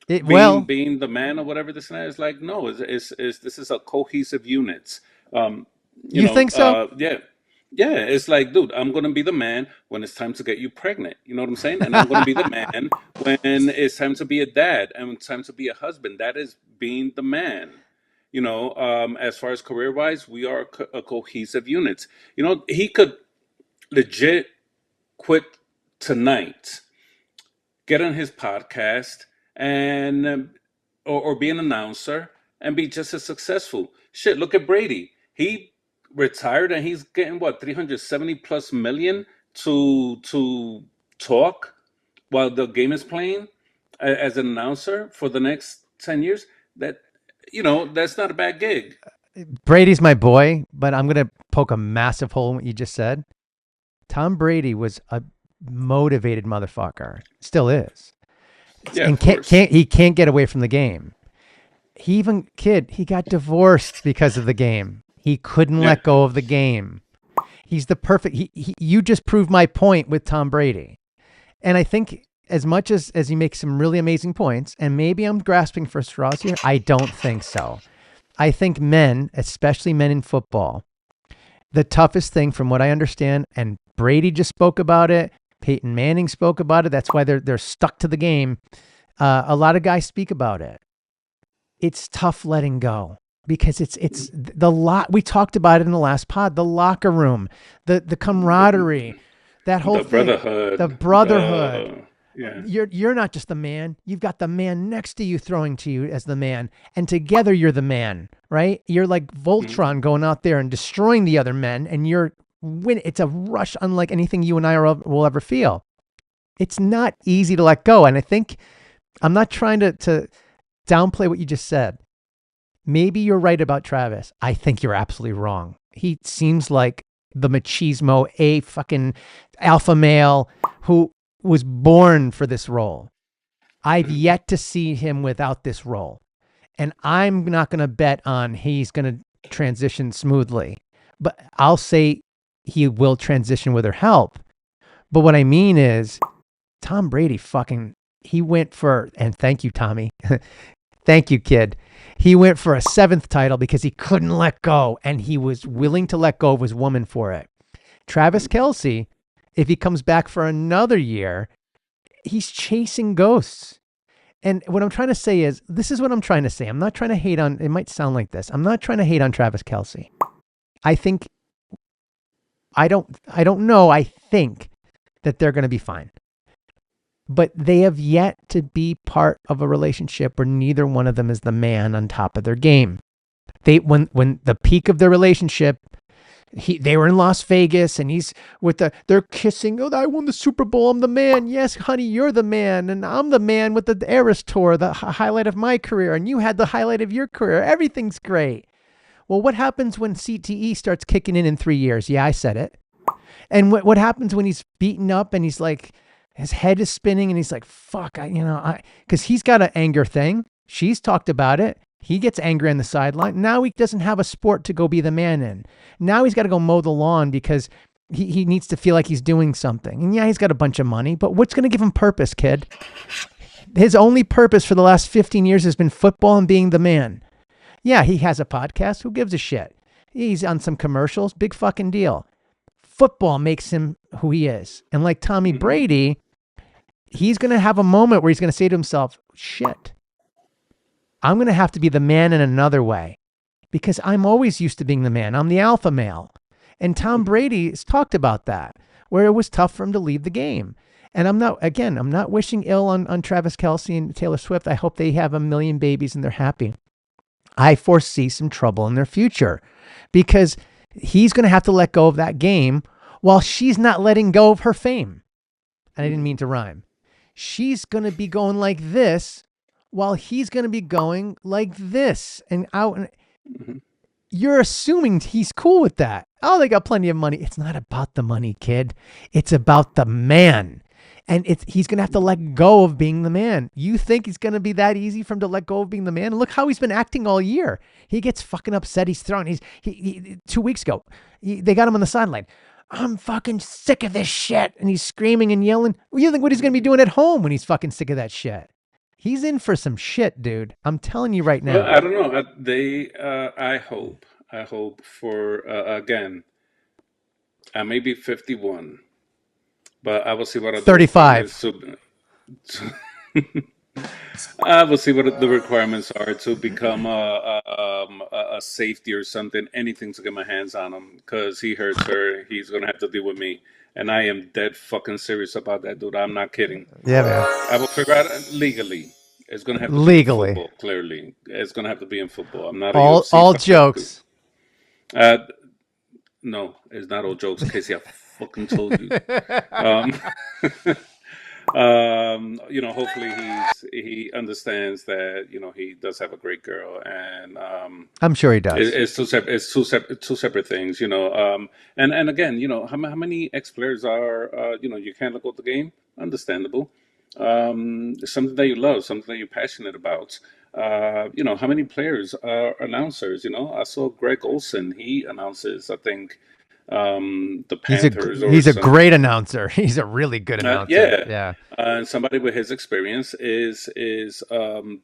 being Well, being the man or whatever this and that is like, no, is this is a cohesive unit. Um, you think so? yeah, yeah, it's like, dude, I'm gonna be the man when it's time to get you pregnant. You know what I'm saying? And I'm gonna be the man when it's time to be a dad and it's time to be a husband. That is being the man. As far as career wise, we are a cohesive unit. He could legit quit tonight, get on his podcast, and or be an announcer and be just as successful. Shit, look at Brady. He retired and he's getting what 370 plus million to talk while the game is playing as an announcer for the next 10 years. That's not a bad gig. Brady's my boy, but I'm going to poke a massive hole in what you just said. Tom Brady was a motivated motherfucker. Still is. Yeah, And of course. he can't get away from the game. He got divorced because of the game. He couldn't Yeah. let go of the game. He's the perfect you just proved my point with Tom Brady. And I think as much as he makes some really amazing points, and maybe I'm grasping for straws here, I don't think so. I think men, especially men in football, the toughest thing from what I understand, and Brady just spoke about it, Peyton Manning spoke about it, that's why they're stuck to the game. A lot of guys speak about it. It's tough letting go because it's the lot. We talked about it in the last pod, the locker room, the camaraderie, that whole The thing, the brotherhood. brotherhood. Yeah. You're not just the man. You've got the man next to you throwing to you as the man, and together you're the man, right? You're like Mhm. Voltron going out there and destroying the other men, and you're win. It's a rush unlike anything you and I will ever feel. It's not easy to let go, and I think I'm not trying to downplay what you just said. Maybe you're right about Travis. I think you're absolutely wrong. He seems like the machismo, a fucking alpha male who was born for this role. I've yet to see him without this role. And I'm not going to bet on he's going to transition smoothly. But I'll say he will transition with her help. But what I mean is Tom Brady he went for, and thank you, Tommy. Thank you, kid. He went for a 7th title because he couldn't let go, and he was willing to let go of his woman for it. Travis Kelce, if he comes back for another year, he's chasing ghosts. And what I'm trying to say is, this is what I'm trying to say. I'm not trying to hate on, it might sound like this. I'm not trying to hate on Travis Kelce. I think, I don't know. I think that they're going to be fine. But they have yet to be part of a relationship where neither one of them is the man on top of their game. When the peak of their relationship, they were in Las Vegas and he's they're kissing. Oh, I won the Super Bowl. I'm the man. Yes, honey, you're the man. And I'm the man with the Eras Tour, the highlight of my career. And you had the highlight of your career. Everything's great. Well, what happens when CTE starts kicking in 3 years? Yeah, I said it. And what happens when he's beaten up and he's like, his head is spinning and he's like, fuck, because he's got an anger thing. She's talked about it. He gets angry on the sideline. Now he doesn't have a sport to go be the man in. Now he's got to go mow the lawn because he needs to feel like he's doing something. And yeah, he's got a bunch of money, but what's going to give him purpose, kid? His only purpose for the last 15 years has been football and being the man. Yeah, he has a podcast. Who gives a shit? He's on some commercials. Big fucking deal. Football makes him who he is. And like Tommy Brady, he's going to have a moment where he's going to say to himself, shit, I'm going to have to be the man in another way because I'm always used to being the man. I'm the alpha male. And Tom Brady has talked about that, where it was tough for him to leave the game. And I'm not wishing ill on Travis Kelce and Taylor Swift. I hope they have a million babies and they're happy. I foresee some trouble in their future because he's going to have to let go of that game while she's not letting go of her fame. And I didn't mean to rhyme. She's going to be going like this while he's going to be going like this and out. You're assuming he's cool with that. Oh, they got plenty of money. It's not about the money, kid. It's about the man. And he's going to have to let go of being the man. You think it's going to be that easy for him to let go of being the man? Look how he's been acting all year. He gets fucking upset. He's thrown. He 2 weeks ago, they got him on the sideline. I'm fucking sick of this shit. And he's screaming and yelling. What do you think what he's going to be doing at home when he's fucking sick of that shit? He's in for some shit, dude. I'm telling you right Well, now. I don't know. I hope for again. I may be 51, but I will see what I do. 35. I will see what the requirements are to become a safety or something, anything to get my hands on him because he hurts her. He's gonna have to deal with me, and I am dead fucking serious about that, dude. I'm not kidding. Yeah, man. I will figure out legally. It's gonna have to be in Legally. football. Clearly, it's gonna have to be in football. I'm not a UFC All fucking dude. jokes. Uh, no, it's not all jokes, Casey. I fucking told you. Um, hopefully he understands that he does have a great girl, and I'm sure he does. two separate things. And again, how many ex players are you can't look at the game. Understandable. Something that you love, something that you're passionate about. How many players are announcers? I saw Greg Olson. He announces, I think, the Panthers or He's a some. great announcer. He's a really good announcer. Yeah, Yeah. somebody with his experience is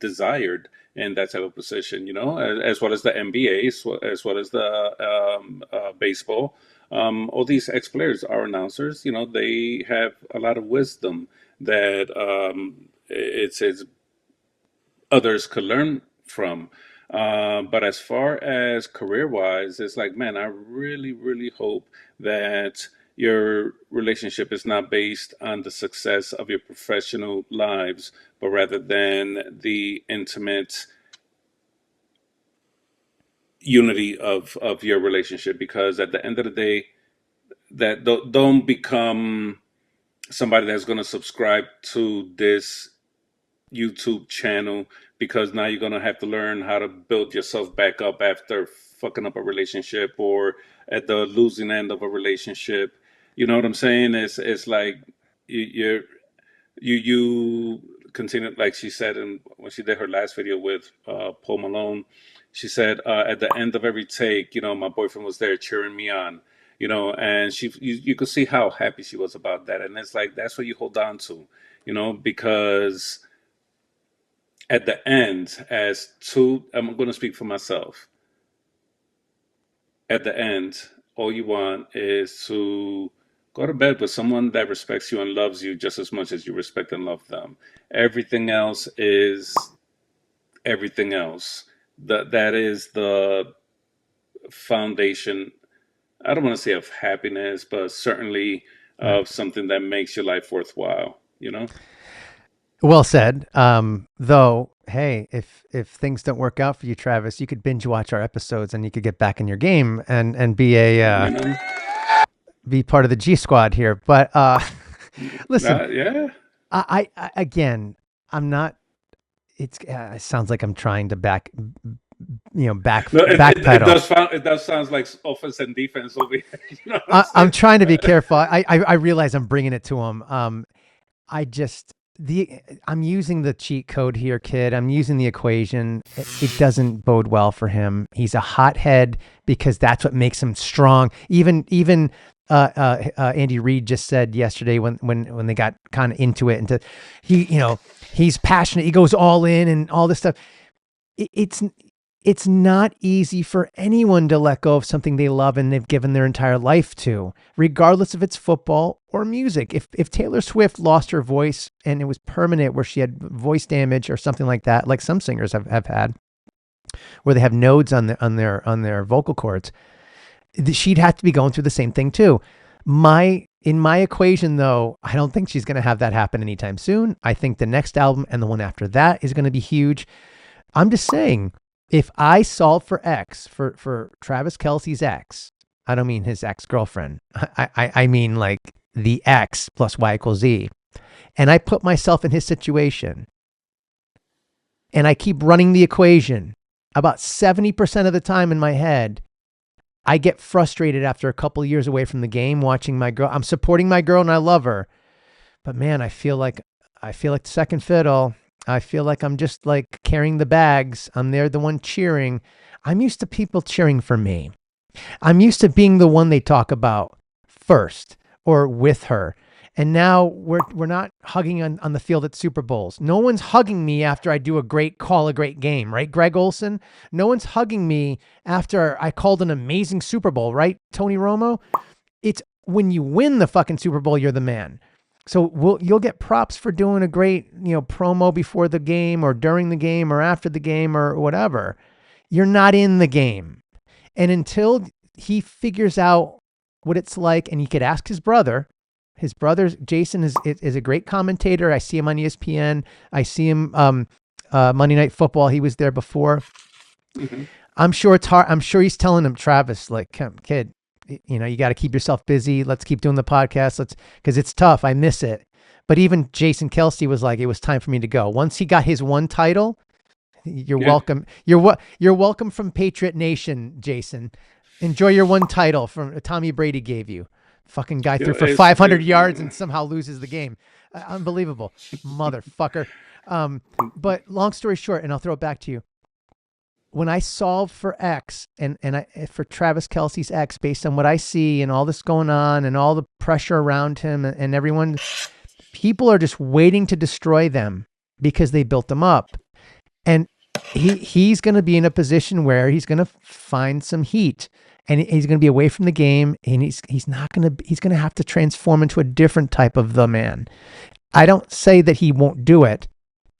desired in that type of position. As well as the NBA, as well as the baseball. All these ex players are announcers. They have a lot of wisdom that it's others could learn from. But as far as career wise, it's like, man, I really, really hope that your relationship is not based on the success of your professional lives, but rather than the intimate unity of your relationship. Because at the end of the day, that don't become somebody that's going to subscribe to this YouTube channel because now you're gonna have to learn how to build yourself back up after fucking up a relationship or at the losing end of a relationship. You know what I'm saying? It's like you're you continue, like she said, and when she did her last video with Paul Malone, she said at the end of every take, my boyfriend was there cheering me on. And you could see how happy she was about that, and it's like that's what you hold on to, because at the end, I'm going to speak for myself. At the end, all you want is to go to bed with someone that respects you and loves you just as much as you respect and love them. Everything else is everything else. That is the foundation. I don't want to say of happiness, but certainly Right. of something that makes your life worthwhile. Well said. Though, hey, if things don't work out for you, Travis, you could binge watch our episodes and you could get back in your game and You know. be part of the G Squad here. But listen, Yeah. I again, I'm not. It sounds like I'm trying to No, it backpedal. does sounds like offense and defense over here. You know what I'm I'm saying? trying to be careful. I realize I'm bringing it to him. I just I'm using the cheat code here, kid. I'm using the equation. It doesn't bode well for him. He's a hothead because that's what makes him strong. Even Andy Reid just said yesterday when they got kind of into it, and he's passionate. He goes all in and all this stuff. It's not easy for anyone to let go of something they love and they've given their entire life to, regardless if it's football or music. If Taylor Swift lost her voice and it was permanent, where she had voice damage or something like that, like some singers have had, where they have nodes on their vocal cords, she'd have to be going through the same thing too. In my equation, though, I don't think she's going to have that happen anytime soon. I think the next album and the one after that is going to be huge. I'm just saying, if I solve for X, for Travis Kelce's ex, I don't mean his ex-girlfriend. I mean like the X plus Y equals Z. And I put myself in his situation and I keep running the equation about 70% of the time in my head. I get frustrated after a couple of years away from the game, watching my girl. I'm supporting my girl and I love her. But man, I feel like second fiddle. I feel like I'm just like carrying the bags. I'm there, the one cheering. I'm used to people cheering for me. I'm used to being the one they talk about first or with her. And now we're not hugging on the field at Super Bowls. No one's hugging me after I do a great game, right? Greg Olson. No one's hugging me after I called an amazing Super Bowl, right? Tony Romo. It's when you win the fucking Super Bowl, you're the man. So you'll get props for doing a great, promo before the game or during the game or after the game or whatever. You're not in the game. And until he figures out what it's like, and he could ask his brother. His brother Jason is a great commentator. I see him on ESPN. I see him Monday Night Football. He was there before. Hmm. I'm sure it's hard. I'm sure he's telling him, Travis, like, come, kid, you got to keep yourself busy. Let's keep doing the podcast. Because it's tough. I miss it. But even Jason Kelce was like, it was time for me to go. Once he got his one title, you're Yeah. welcome. You're welcome from Patriot Nation, Jason. Enjoy your one title from Tommy Brady gave you. Fucking guy You know, threw for 500 yards and somehow loses the game. Unbelievable, motherfucker. But long story short, and I'll throw it back to you. When I solve for X and for Travis Kelce's X, based on what I see and all this going on and all the pressure around him and everyone, people are just waiting to destroy them because they built them up. And he's going to be in a position where he's going to find some heat, and he's going to be away from the game, and he's going to have to transform into a different type of the man. I don't say that he won't do it.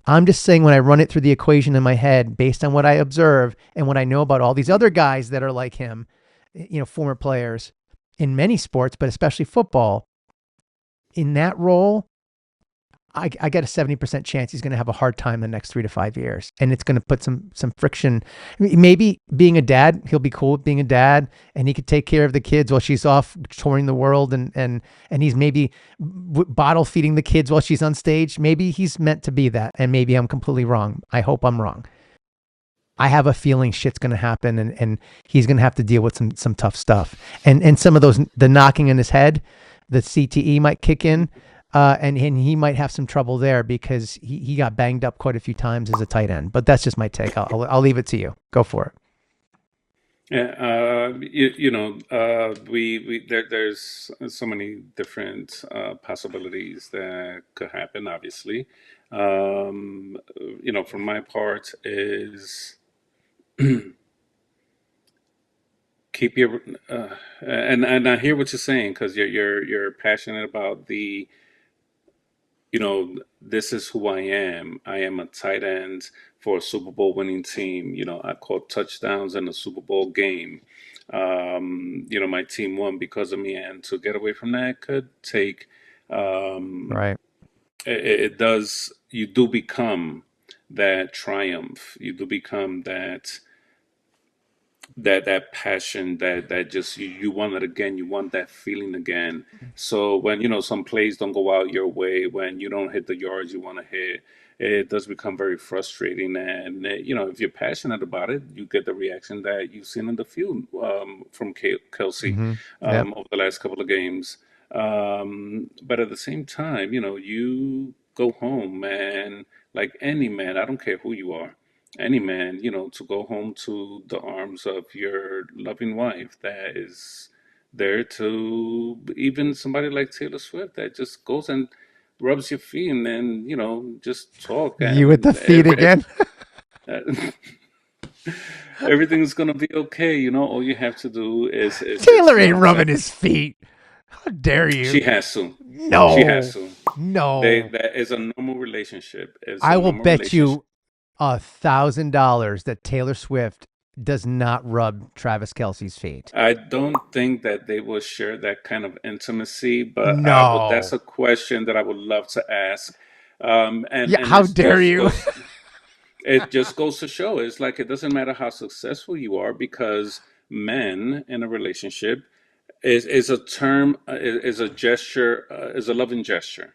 I'm just saying, when I run it through the equation in my head based on what I observe and what I know about all these other guys that are like him, former players in many sports, but especially football, in that role, I get a 70% chance he's going to have a hard time the next 3 to 5 years. And it's going to put some friction. Maybe being a dad, he'll be cool with being a dad, and he could take care of the kids while she's off touring the world. And he's maybe bottle feeding the kids while she's on stage. Maybe he's meant to be that. And maybe I'm completely wrong. I hope I'm wrong. I have a feeling shit's going to happen, and he's going to have to deal with some tough stuff. And some of the knocking in his head, the CTE might kick in. And he might have some trouble there because he got banged up quite a few times as a tight end. But that's just my take. I'll leave it to you. Go for it. Yeah, there's so many different possibilities that could happen. Obviously, for my part, is keep your and I hear what you're saying, because you're passionate about this is who I am. I am a tight end for a Super Bowl winning team. I caught touchdowns in a Super Bowl game. My team won because of me, and to get away from that could take. Um, Right. it does. You do become that triumph. You do become that passion, that just you want it again, you want that feeling again. So when some plays don't go out your way, when you don't hit the yards you want to hit, it does become very frustrating. And if you're passionate about it, you get the reaction that you've seen in the field, from Kelsey, Mm-hmm. Yep. over the last couple of games. But at the same time, you go home, and like any man, I don't care who you are, any man, to go home to the arms of your loving wife that is there, to even somebody like Taylor Swift that just goes and rubs your feet, and then, just talk, You with the and feet again? everything's gonna be okay. All you have to do is just, Taylor ain't set. rubbing his feet. How dare you? She has to. She has No. to. No. That is a normal relationship. It's a I will normal bet relationship. you $1,000 that Taylor Swift does not rub Travis Kelce's feet. I don't think that they will share that kind of intimacy, but that's No. a question that I would love to ask. Yeah, And how it's dare just you? goes, it just goes to show, it's like it doesn't matter how successful you are, because men in a relationship is a term, is a gesture, is a loving gesture.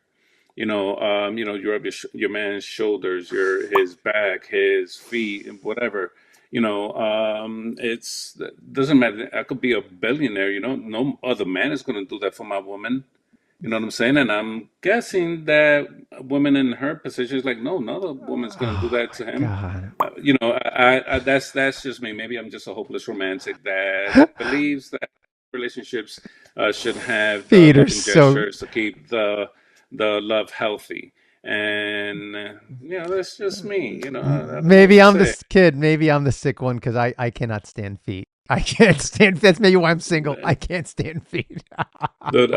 You rub your man's shoulders, his back, his feet, and whatever. It's doesn't matter. I could be a billionaire. No other man is going to do that for my woman. You know what I'm saying? And I'm guessing that a woman in her position is like, no, no other woman's going to do Oh that my to him. God. That's just me. Maybe I'm just a hopeless romantic that believes that relationships should have the Feet are loving so. gestures to keep the love healthy. And that's just me. I don't know what Maybe to I'm say. this kid. Maybe I'm the sick one because I cannot stand feet. I can't stand. That's maybe why I'm single. I can't stand feet. Look,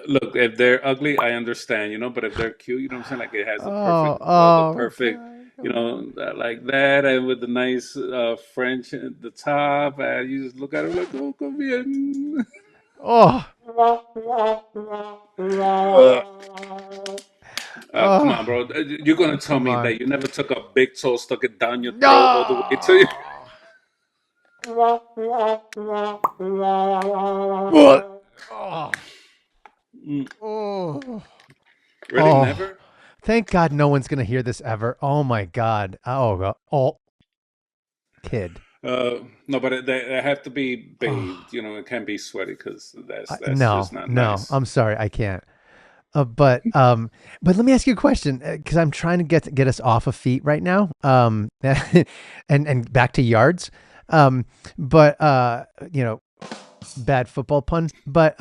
look, if they're ugly, I understand, but if they're cute, you know what I'm saying? Like it has Oh, the oh perfect, God, come on. like that, and with the nice French at the top, and you just look at it like, oh, come here. Oh, Uh, come on, oh, bro. You're gonna tell come me on. that you never took a big toe, stuck it down your throat all the way to you. No. Oh, Mm, oh, really, oh. never. Thank God no one's gonna hear this ever. Oh my God. Oh, kid. No, but they have to be bathed. Oh, It can't be sweaty because that's just no, not no. nice. I'm sorry, I can't. But let me ask you a question because I'm trying to get us off of feet right now. And back to yards. Um, but you know, bad football pun. But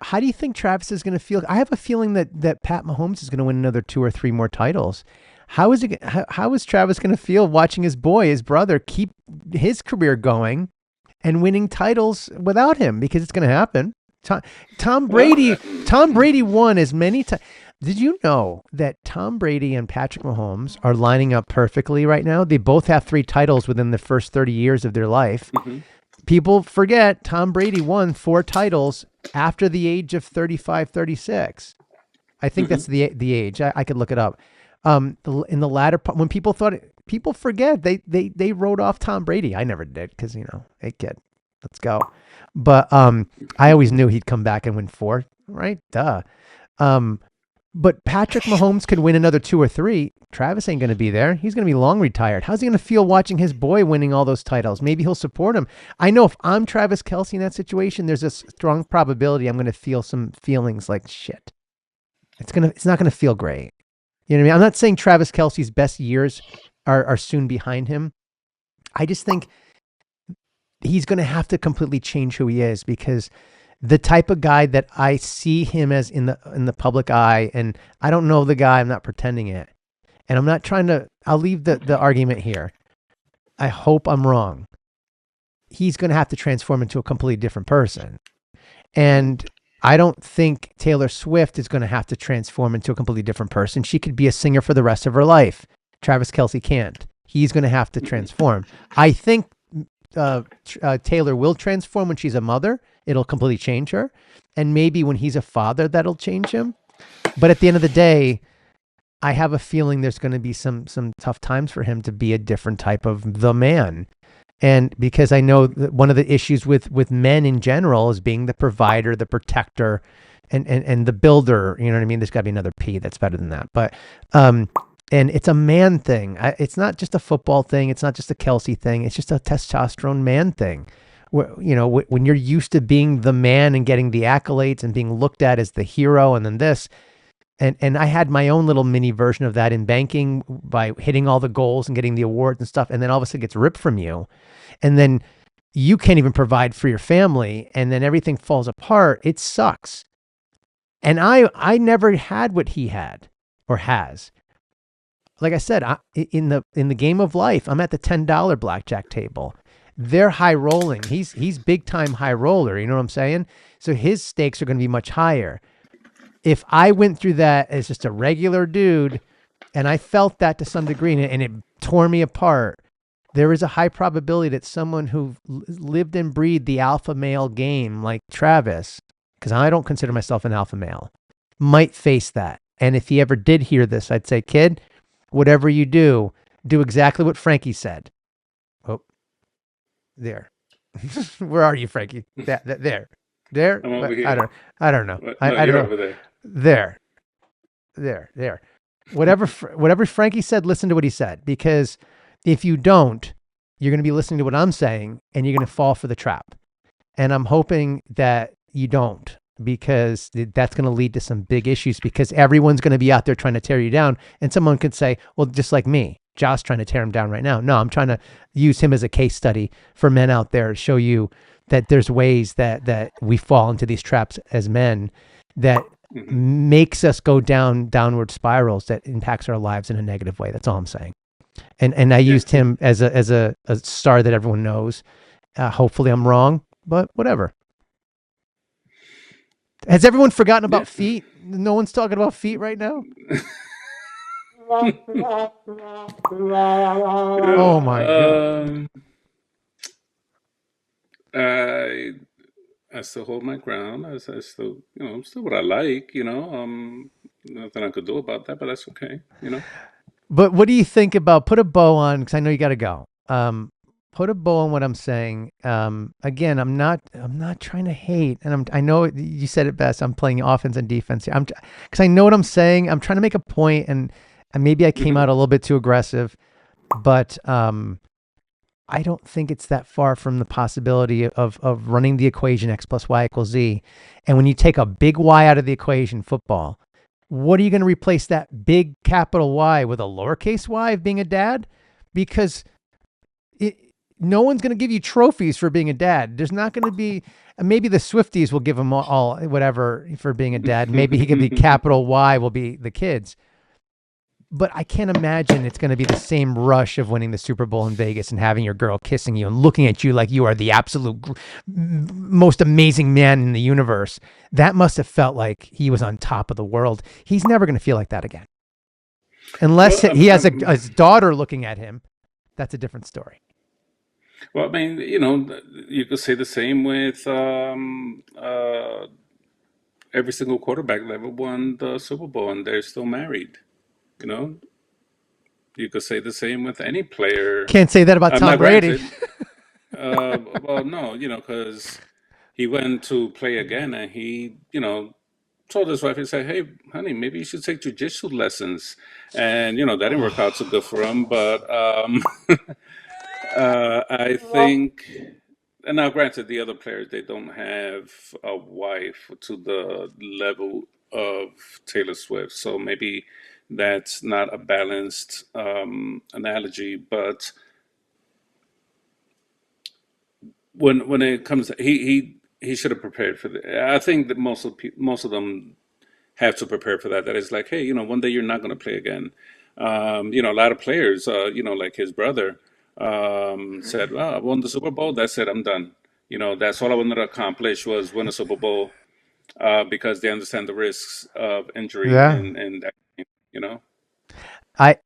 how do you think Travis is going to feel? I have a feeling that Pat Mahomes is going to win another 2 or 3 more titles. How is Travis going to feel watching his boy, his brother, keep his career going and winning titles without him? Because it's going to happen. Tom, Tom Well, Brady. Tom Brady won as many times. Did you know that Tom Brady and Patrick Mahomes are lining up perfectly right now? They both have 3 titles within the first 30 years of their life. mhm, People forget Tom Brady won 4 titles after the age of 35, 36. I think mhm. that's the age. I could look it up. In the latter part, when people forget they wrote off Tom Brady. I never did because hey kid, let's go. But I always knew he'd come back and win 4. Right? Duh. Um, but Patrick Mahomes could win another 2 or 3. Travis ain't going to be there. He's going to be long retired. How's he going to feel watching his boy winning all those titles? Maybe he'll support him. I know if I'm Travis Kelce in that situation, there's a strong probability I'm going to feel some feelings like shit. It's not going to feel great. You know what I mean? I'm not saying Travis Kelce's best years are soon behind him. I just think he's going to have to completely change who he is because the type of guy that I see him as in the public eye, and I don't know the guy, I'm not pretending it. And I'm not trying to, I'll leave the argument here. I hope I'm wrong. He's going to have to transform into a completely different person. And I don't think Taylor Swift is going to have to transform into a completely different person. She could be a singer for the rest of her life. Travis Kelce can't. He's going to have to transform. I think Taylor will transform when she's a mother. It'll completely change her. And maybe when he's a father, that'll change him. But at the end of the day, I have a feeling there's going to be some tough times for him to be a different type of the man. And because I know that one of the issues with men in general is being the provider, the protector, and the builder. You know what I mean? There's got to be another P that's better than that. But and it's a man thing. It's not just a football thing. It's not just a Kelce thing. It's just a testosterone man thing. When you're used to being the man and getting the accolades and being looked at as the hero, and then this. And I had my own little mini version of that in banking by hitting all the goals and getting the awards and stuff. And then all of a sudden it gets ripped from you. And then you can't even provide for your family. And then everything falls apart. It sucks. And I never had what he had or has. Like I said, in the game of life, I'm at the $10 blackjack table. They're high rolling. He's big time high roller. You know what I'm saying? So his stakes are going to be much higher. If I went through that as just a regular dude and I felt that to some degree and it tore me apart, there is a high probability that someone who lived and breathed the alpha male game like Travis, because I don't consider myself an alpha male, might face that. And if he ever did hear this, I'd say, kid, whatever you do exactly what Franky said. Oh, there. Where are you, Franky? There. I'm over I don't know. here. No, I don't you're know. over there. There. Whatever Frankie said, listen to what he said, because if you don't, you're going to be listening to what I'm saying and you're going to fall for the trap. And I'm hoping that you don't, because that's going to lead to some big issues, because everyone's going to be out there trying to tear you down. And someone could say, well, just like me, Josh trying to tear him down right now. No, I'm trying to use him as a case study for men out there to show you that there's ways that we fall into these traps as men that makes us go downward spirals that impacts our lives in a negative way. That's all I'm saying. And I used him as a star that everyone knows. Hopefully, I'm wrong, but whatever. Has everyone forgotten Yeah. about feet? No one's talking about feet right now. Oh my god. um, I I still hold my ground. I still, still what I like. Nothing I could do about that, but that's okay. But what do you think about put a bow on? Because I know you got to go. Put a bow on what I'm saying. Again, I'm not trying to hate, and I know you said it best. I'm playing offense and defense here. Because I know what I'm saying. I'm trying to make a point, and maybe I came Hmm. out a little bit too aggressive, but I don't think it's that far from the possibility of running the equation x plus y equals z. And when you take a big Y out of the equation, football, what are you going to replace that big capital Y with a lowercase y of being a dad? Because it, no one's going to give you trophies for being a dad. There's not going to be, maybe the Swifties will give him all whatever for being a dad. Maybe he could be capital Y will be the kids, but I can't imagine it's going to be the same rush of winning the Super Bowl in Vegas and having your girl kissing you and looking at you like you are the absolute most amazing man in the universe. That must have felt like he was on top of the world. He's never going to feel like that again. Unless Well, he has his daughter looking at him. That's a different story. well, I mean, you could say the same with every single quarterback that ever won the Super Bowl, and they're still married. You know, you could say the same with any player. Can't say that about Now, Tom Brady. granted, well, no, because he went to play again, and he, told his wife, he said, "Hey, honey, maybe you should take jujitsu lessons." And that didn't work out so good for him. But I think, and now granted, the other players they don't have a wife to the level of Taylor Swift, so maybe that's not a balanced analogy. But when it comes, he should have prepared for that. I think that most of them have to prepare for that. That is like, hey, one day you're not going to play again. A lot of players, like his brother, said, "Well, I won the Super Bowl. That's it. I'm done. That's all I wanted to accomplish was win a Super Bowl because they understand the risks of injury Yeah. and that. You know, I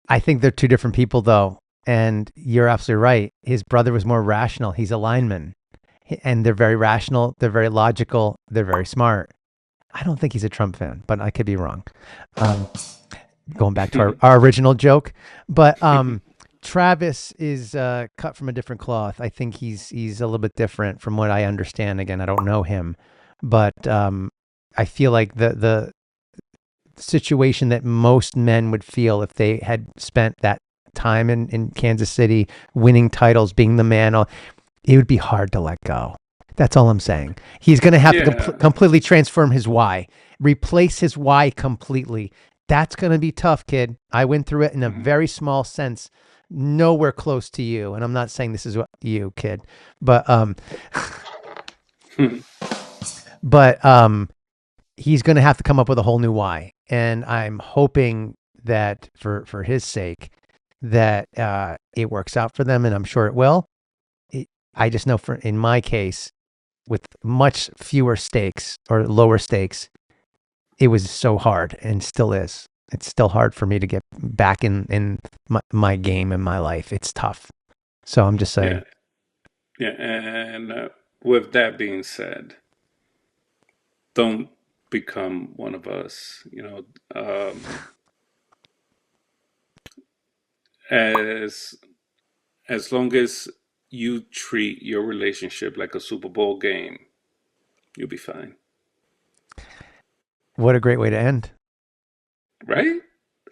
I think they're two different people though. And you're absolutely right. His brother was more rational. He's a lineman. And they're very rational, they're very logical, they're very smart. I don't think he's a Trump fan, but I could be wrong. Um, Going back to our original joke, but Travis is cut from a different cloth. I think he's a little bit different from what I understand. Again, I don't know him, but I feel like the situation that most men would feel if they had spent that time in Kansas City, winning titles, being the man, it would be hard to let go. That's all I'm saying. He's going to have to yeah. completely transform his why, replace his why completely. That's going to be tough, kid. I went through it in a very small sense, nowhere close to you. And I'm not saying this is what you, kid, but but he's going to have to come up with a whole new why. And I'm hoping that for his sake, that it works out for them, and I'm sure it will. I just know for in my case, with much fewer stakes or lower stakes, it was so hard and still is. It's still hard for me to get back in my game and my life. It's tough. So I'm just Yeah, saying, yeah. And with that being said, don't become one of us. As as long as you treat your relationship like a Super Bowl game, you'll be fine. what a great way to end. Right?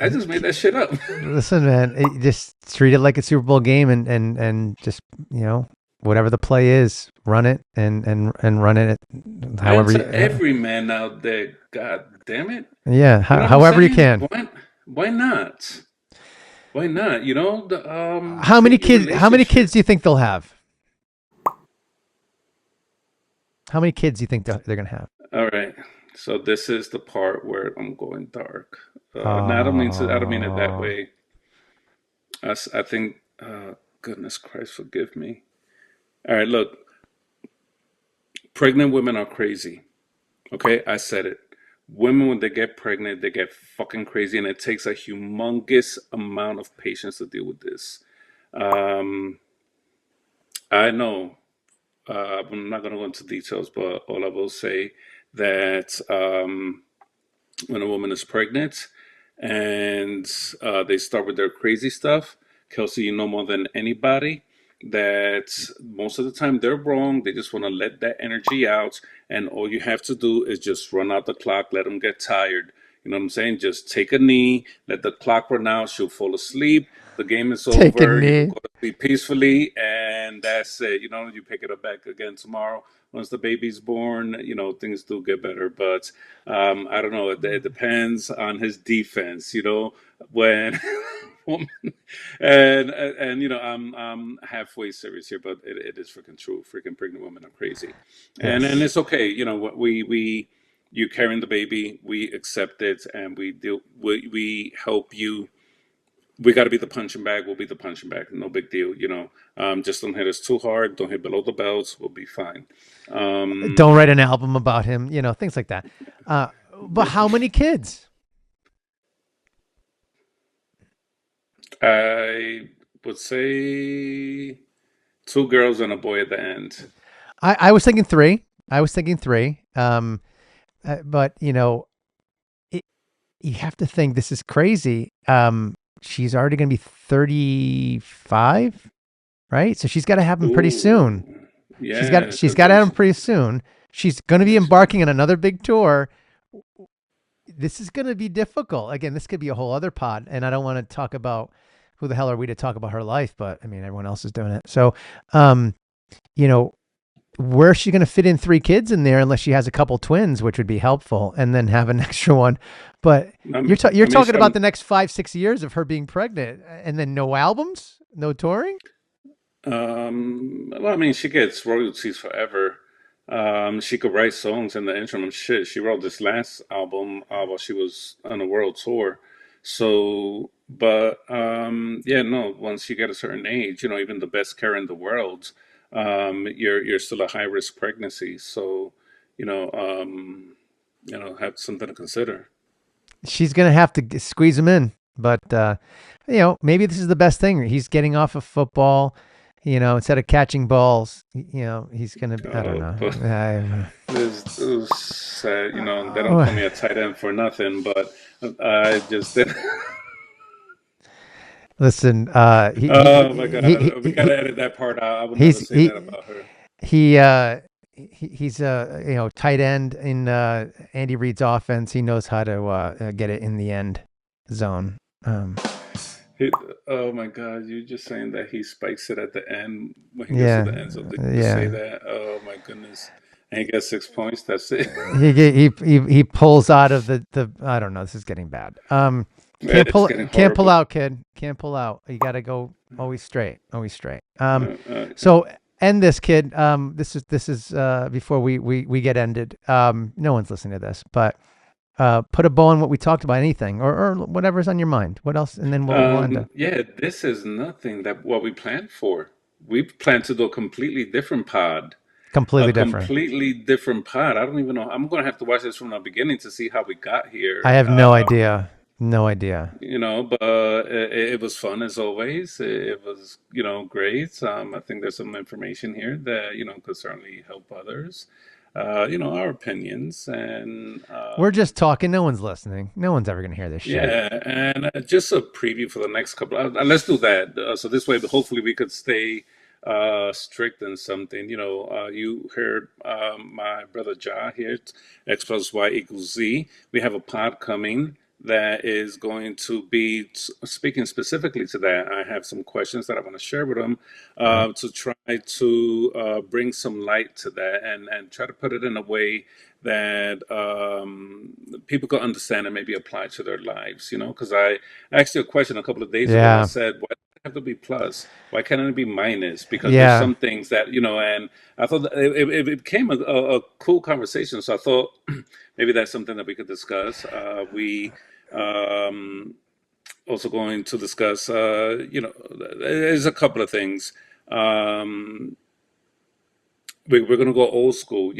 I just made that shit up. Listen, man, just treat it like a Super Bowl game and just, whatever the play is, run it and run it And however to every man out there, god damn it. yeah, You know what I'm however you saying? can. Why not? Why not? How many Treat your kids how many kids relationship. do you think they'll have? How many kids do you think they're going to have? All right. So this is the part where I'm going dark. Now I don't mean it that Oh. way. I think, goodness Christ, forgive me. All right, look, pregnant women are crazy. Okay, I said it. Women, when they get pregnant, they get fucking crazy, and it takes a humongous amount of patience to deal with this. Um, I know. I'm not going to go into details, but all I will say that when a woman is pregnant and they start with their crazy stuff, Kelsey, you know more than anybody that most of the time they're wrong. They just want to let that energy out, and all you have to do is just run out the clock, let them get tired. You know what I'm saying? Just take a knee, let the clock run out. She'll fall asleep. The game is Take a over. You can knee. go to sleep peacefully, and that's it. You know, you pick it up back again tomorrow. Once the baby's born, you know, things do get better. But I don't know. It depends on his defense. You know, when woman and you know, I'm halfway serious here, but it is freaking true. Freaking pregnant women are crazy, and Yes. it's okay. You know, what we you carrying the baby, we accept it, and we do we help you. We got to be the punching bag. We'll be the punching bag. No big deal. You know, just don't hit us too hard. Don't hit below the belt. We'll be fine. Don't Um, write an album about him, things like that. Uh, but how many kids? I would say two girls and a boy at the end. I was thinking three. I was thinking three. But it, you have to think this is crazy. She's already going to be 35, right? So she's got to have him pretty soon. Ooh, She's got yeah, she's because got to have him pretty soon. She's going to be embarking on another big tour. This is going to be difficult. Again, this could be a whole other pod, and I don't want to talk about who the hell are we to talk about her life, but I mean, everyone else is doing it. So, um, you know, where's she going to fit in three kids in there unless she has a couple twins, which would be helpful, and then have an extra one. But you're I mean, talking about the next 5-6 years of her being pregnant, and then no albums, no touring. well, I mean, she gets royalties forever. She could write songs in the interim and shit. She wrote this last album while she was on a world tour. So, but yeah, no. Once you get a certain age, you know, even the best care in the world, you're still a high risk pregnancy. So, you know, have something to consider. She's going to have to squeeze him in, but maybe this is the best thing. He's getting off of football. Instead of catching balls, he's gonna. I don't know. But this sad, you know, they don't call me a tight end for nothing, but I just did. Listen, Oh my God, we he gotta edit that part out. I would never he's say that about her. he he's a tight end in Andy Reid's offense. He knows how to get it in the end zone. He, oh my God, you're just saying that he spikes it at the end when he gets to Yeah, the end zone. Did you just say yeah. that? Oh my goodness. And he gets 6 points. That's it. He pulls out of the. I don't know. This is getting bad. It's getting Can't pull horrible. out, kid. Can't pull out. You got to go always straight. Always straight. Uh, uh, So end this, kid. This is before we get ended. No one's listening to this, but put a bow on what we talked about. Anything or whatever's on your mind. What else? And then we'll end it. yeah, this is nothing that what we planned for. We planned to do a completely different pod. A Completely different. completely different pod. I don't even know. I'm gonna have to watch this from the beginning to see how we got I here. have no idea. No idea. You know, but it was fun as always. It was, you know, great. I think there's some information here that, you know, could certainly help others. You know, our opinions and We're just talking. No one's listening. No one's ever gonna hear this shit. yeah, and just a preview for the next couple. Let's do that. So this way, hopefully, we could stay strict in something. You know, you heard my brother Ja here, X plus Y equals Z. We have a pod coming that is going to be speaking specifically to that. I have some questions that I want to share with him Okay. to try to bring some light to that and try to put it in a way that people could understand and maybe apply to their lives, you know, because I asked you a question a couple of days ago. I Yeah. said, why does it have to be plus? Why can't it be minus? Because there's Yeah. some things that, you know, and I thought that it became a cool conversation. So I thought maybe that's something that we could discuss. We um, also going to discuss, you know, there's a couple of things. Um, we're gonna go old school,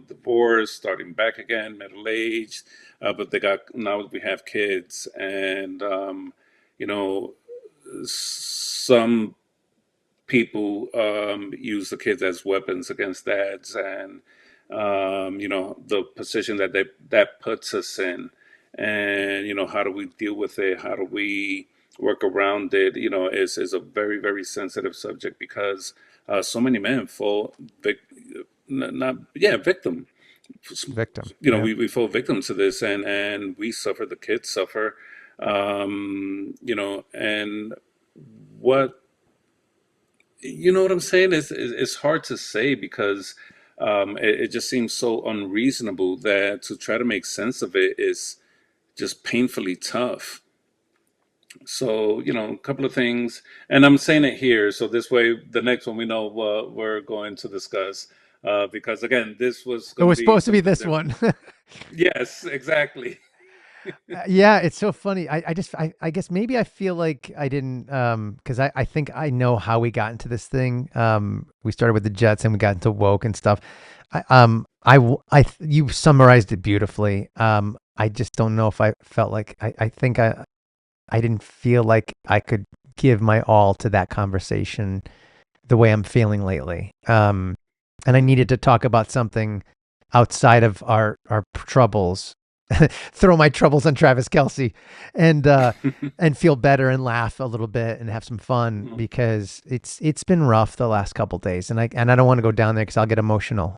divorce, starting back again, middle aged, but they got now we have kids, and you know, some people use the kids as weapons against dads, and the position that puts us in, and how do we deal with it? How do we work around it? Is a very very sensitive subject because so many men fall not yeah victim. Victim. Yeah. We fall victim to this, and we suffer. The kids suffer. And what what I'm saying is hard to say because it just seems so unreasonable that to try to make sense of it is just painfully tough. So, a couple of things, and I'm saying it here so this way the next one we know what we're going to discuss. Because again, this was It going to was be supposed to be something this different. one. Yes, exactly. Yeah, it's so funny. I guess maybe I feel like I didn't because I think I know how we got into this thing. We started with the Jets and we got into woke and stuff. You summarized it beautifully. I just don't know if I felt like I think I didn't feel like I could give my all to that conversation the way I'm feeling lately. And I needed to talk about something outside of our troubles, throw my troubles on Travis Kelce, and and feel better and laugh a little bit and have some fun because it's been rough the last couple days, and I don't want to go down there because I'll get emotional.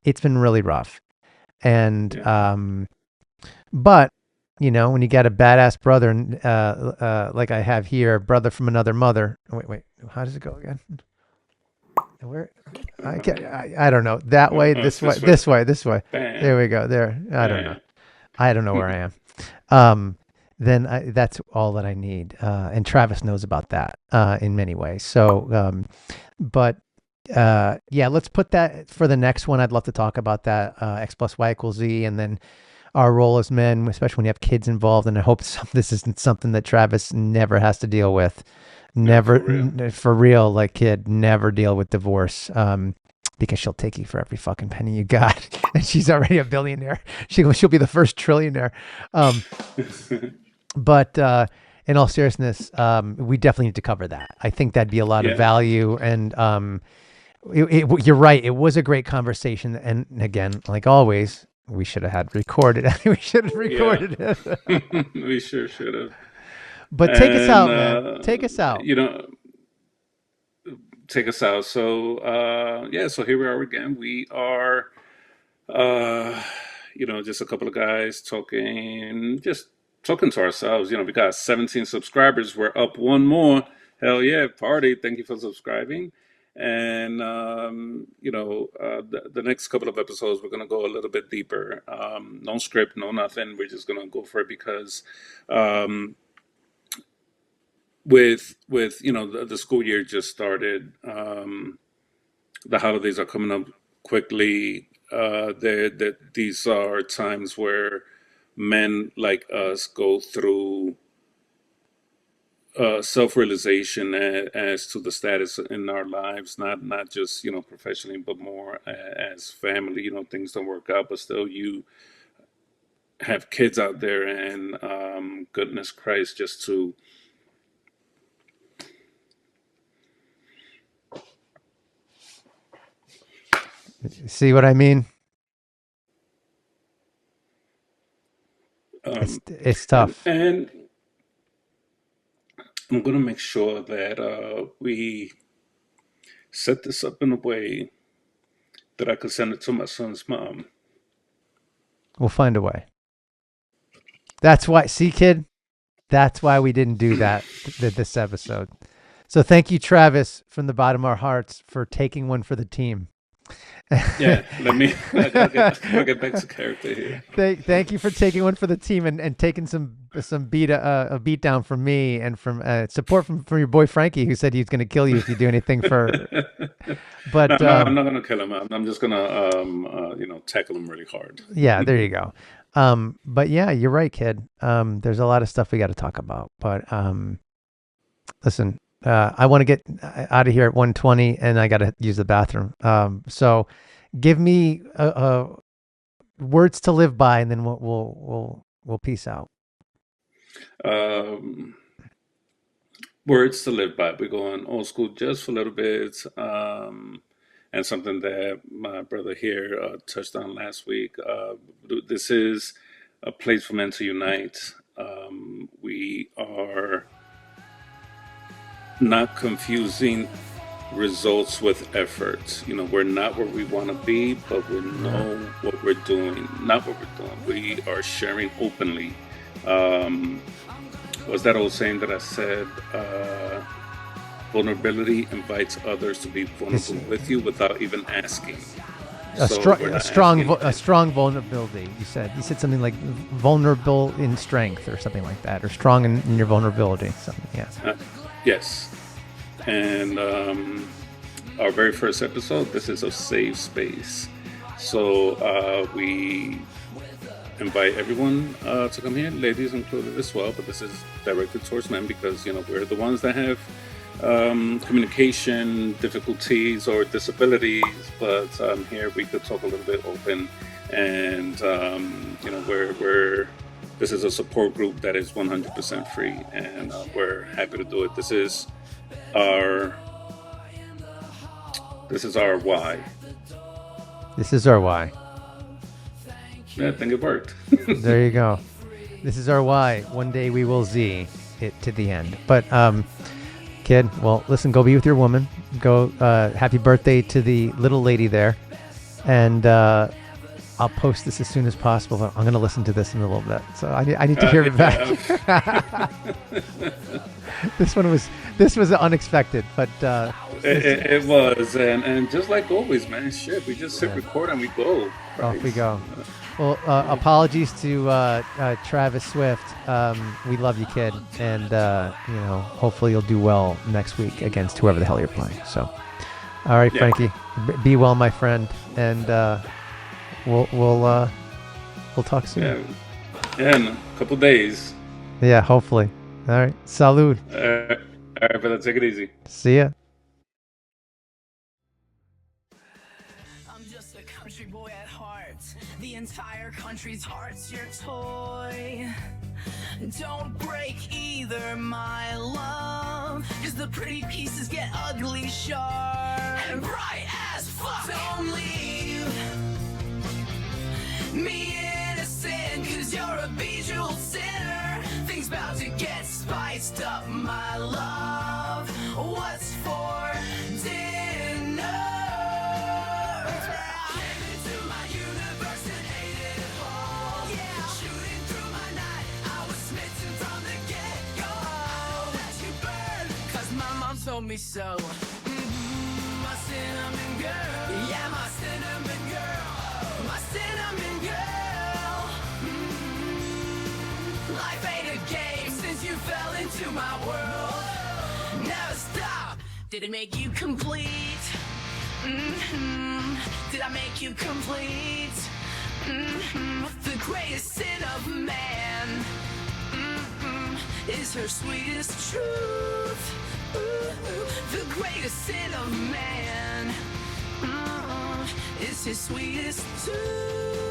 It's been really rough, and Yeah. but when you got a badass brother, like I have here, brother from another mother. Wait, how does it go again? Where I can't, I don't know. That way, It's this way, this way. this way, this way. Bam, There we go. There. I don't know. bam. I don't know where I am. Um, then that's all that I need. And Travis knows about that in many ways. So, but yeah, let's put that for the next one. I'd love to talk about that X plus Y equals Z, and then our role as men, especially when you have kids involved. And I hope this isn't something that Travis never has to deal with. Yeah, Never, for real. for real, like kid, never deal with divorce. Because she'll take you for every fucking penny you got, and she's already a billionaire. She'll be the first trillionaire. Um, but in all seriousness, we definitely need to cover that. I think that'd be a lot of Yeah. value, and you're right. It was a great conversation, and again, like always, we should have had recorded. We should have Yeah. recorded it. We sure should have. But take us And out, man. Take us out. take us out. So yeah, so here we are again. We are uh just a couple of guys talking to ourselves. We got 17 subscribers. We're up one more. Hell yeah, party. Thank you for subscribing. And the next couple of episodes we're gonna go a little bit deeper. No script, no nothing. We're just gonna go for it because um with the school year just started. The holidays are coming up quickly. That these are times where men like us go through self-realization as to the status in our lives, not just professionally, but more as family. Things don't work out, but still you have kids out there, and goodness Christ, just to See what I mean? um, It's and tough. and I'm gonna make sure that we set this up in a way that I could send it to my son's mom. We'll find a way. That's why. See, kid. That's why we didn't do that this episode. So thank you, Travis, from the bottom of our hearts, for taking one for the team. Yeah, let me. I'll get back to character here. Thank you for taking one for the team and taking some beat a beat down from me and from support from your boy Franky, who said he was going to kill you if you do anything for. No, But no, I'm not gonna kill him. I'm just gonna tackle him really hard. yeah, there you go. But yeah, you're right, kid. There's a lot of stuff we got to talk about. But listen, I want to get out of here at 1:20, and I got to use the bathroom. So give me words to live by, and then we'll peace out. Um, Words to live by. We're going old school just for a little bit. And something that my brother here touched on last week. This is a place for men to unite. We are not confusing results with efforts. You know, we're not where we want to be, but we know what we're doing, not what we're doing. We are sharing openly. Was that old saying that I said, vulnerability invites others to be vulnerable with you without even asking. A So strong vulnerability. You said something like vulnerable in strength or something like that, or strong in your vulnerability. Something, yeah. Yes. And our very first episode, this is a safe space. So we invite everyone to come here, ladies included as well. But this is directed towards men because, you know, we're the ones that have communication difficulties or disabilities. But here we could talk a little bit open. And, you know, this is a support group that is 100% free. And we're happy to do it. This is our why. This is our why. Yeah, I think it worked. There you go. This is our why. One day we will Z it to the end. But kid, well, listen, go be with your woman. Go happy birthday to the little lady there. And I'll post this as soon as possible. But I'm going to listen to this in a little bit. So I need to hear it back. This was unexpected, but it was, and just like always, man, shit, we just hit record and we go. Off we go. Well, apologies to Travis Swift. We love you, kid, and you know, hopefully you'll do well next week against whoever the hell you're playing. So, all right, Yeah. Franky, be well, my friend, and we'll talk soon. Yeah, in a couple days. Yeah, hopefully. All right, salud. All right, brother, take it easy. See ya. I'm just a country boy at heart. The entire country's heart's your toy. Don't break either, my love, 'cause the pretty pieces get ugly sharp and bright as fuck. Don't leave me innocent, 'cause you're a bejeweled sinner. Things about to get spiced up, my love. What's for dinner? Came into my universe and ate it whole. Yeah, shooting through my night, I was smitten from the get-go. That you burn, 'cause my mom told me so. My cinnamon girl, yeah, my cinnamon girl, my cinnamon girl. Life ain't a game since you fell into my world. Never stop. Did it make you complete? Did I make you complete? The greatest sin of man is her sweetest truth. The greatest sin of man is his sweetest tooth.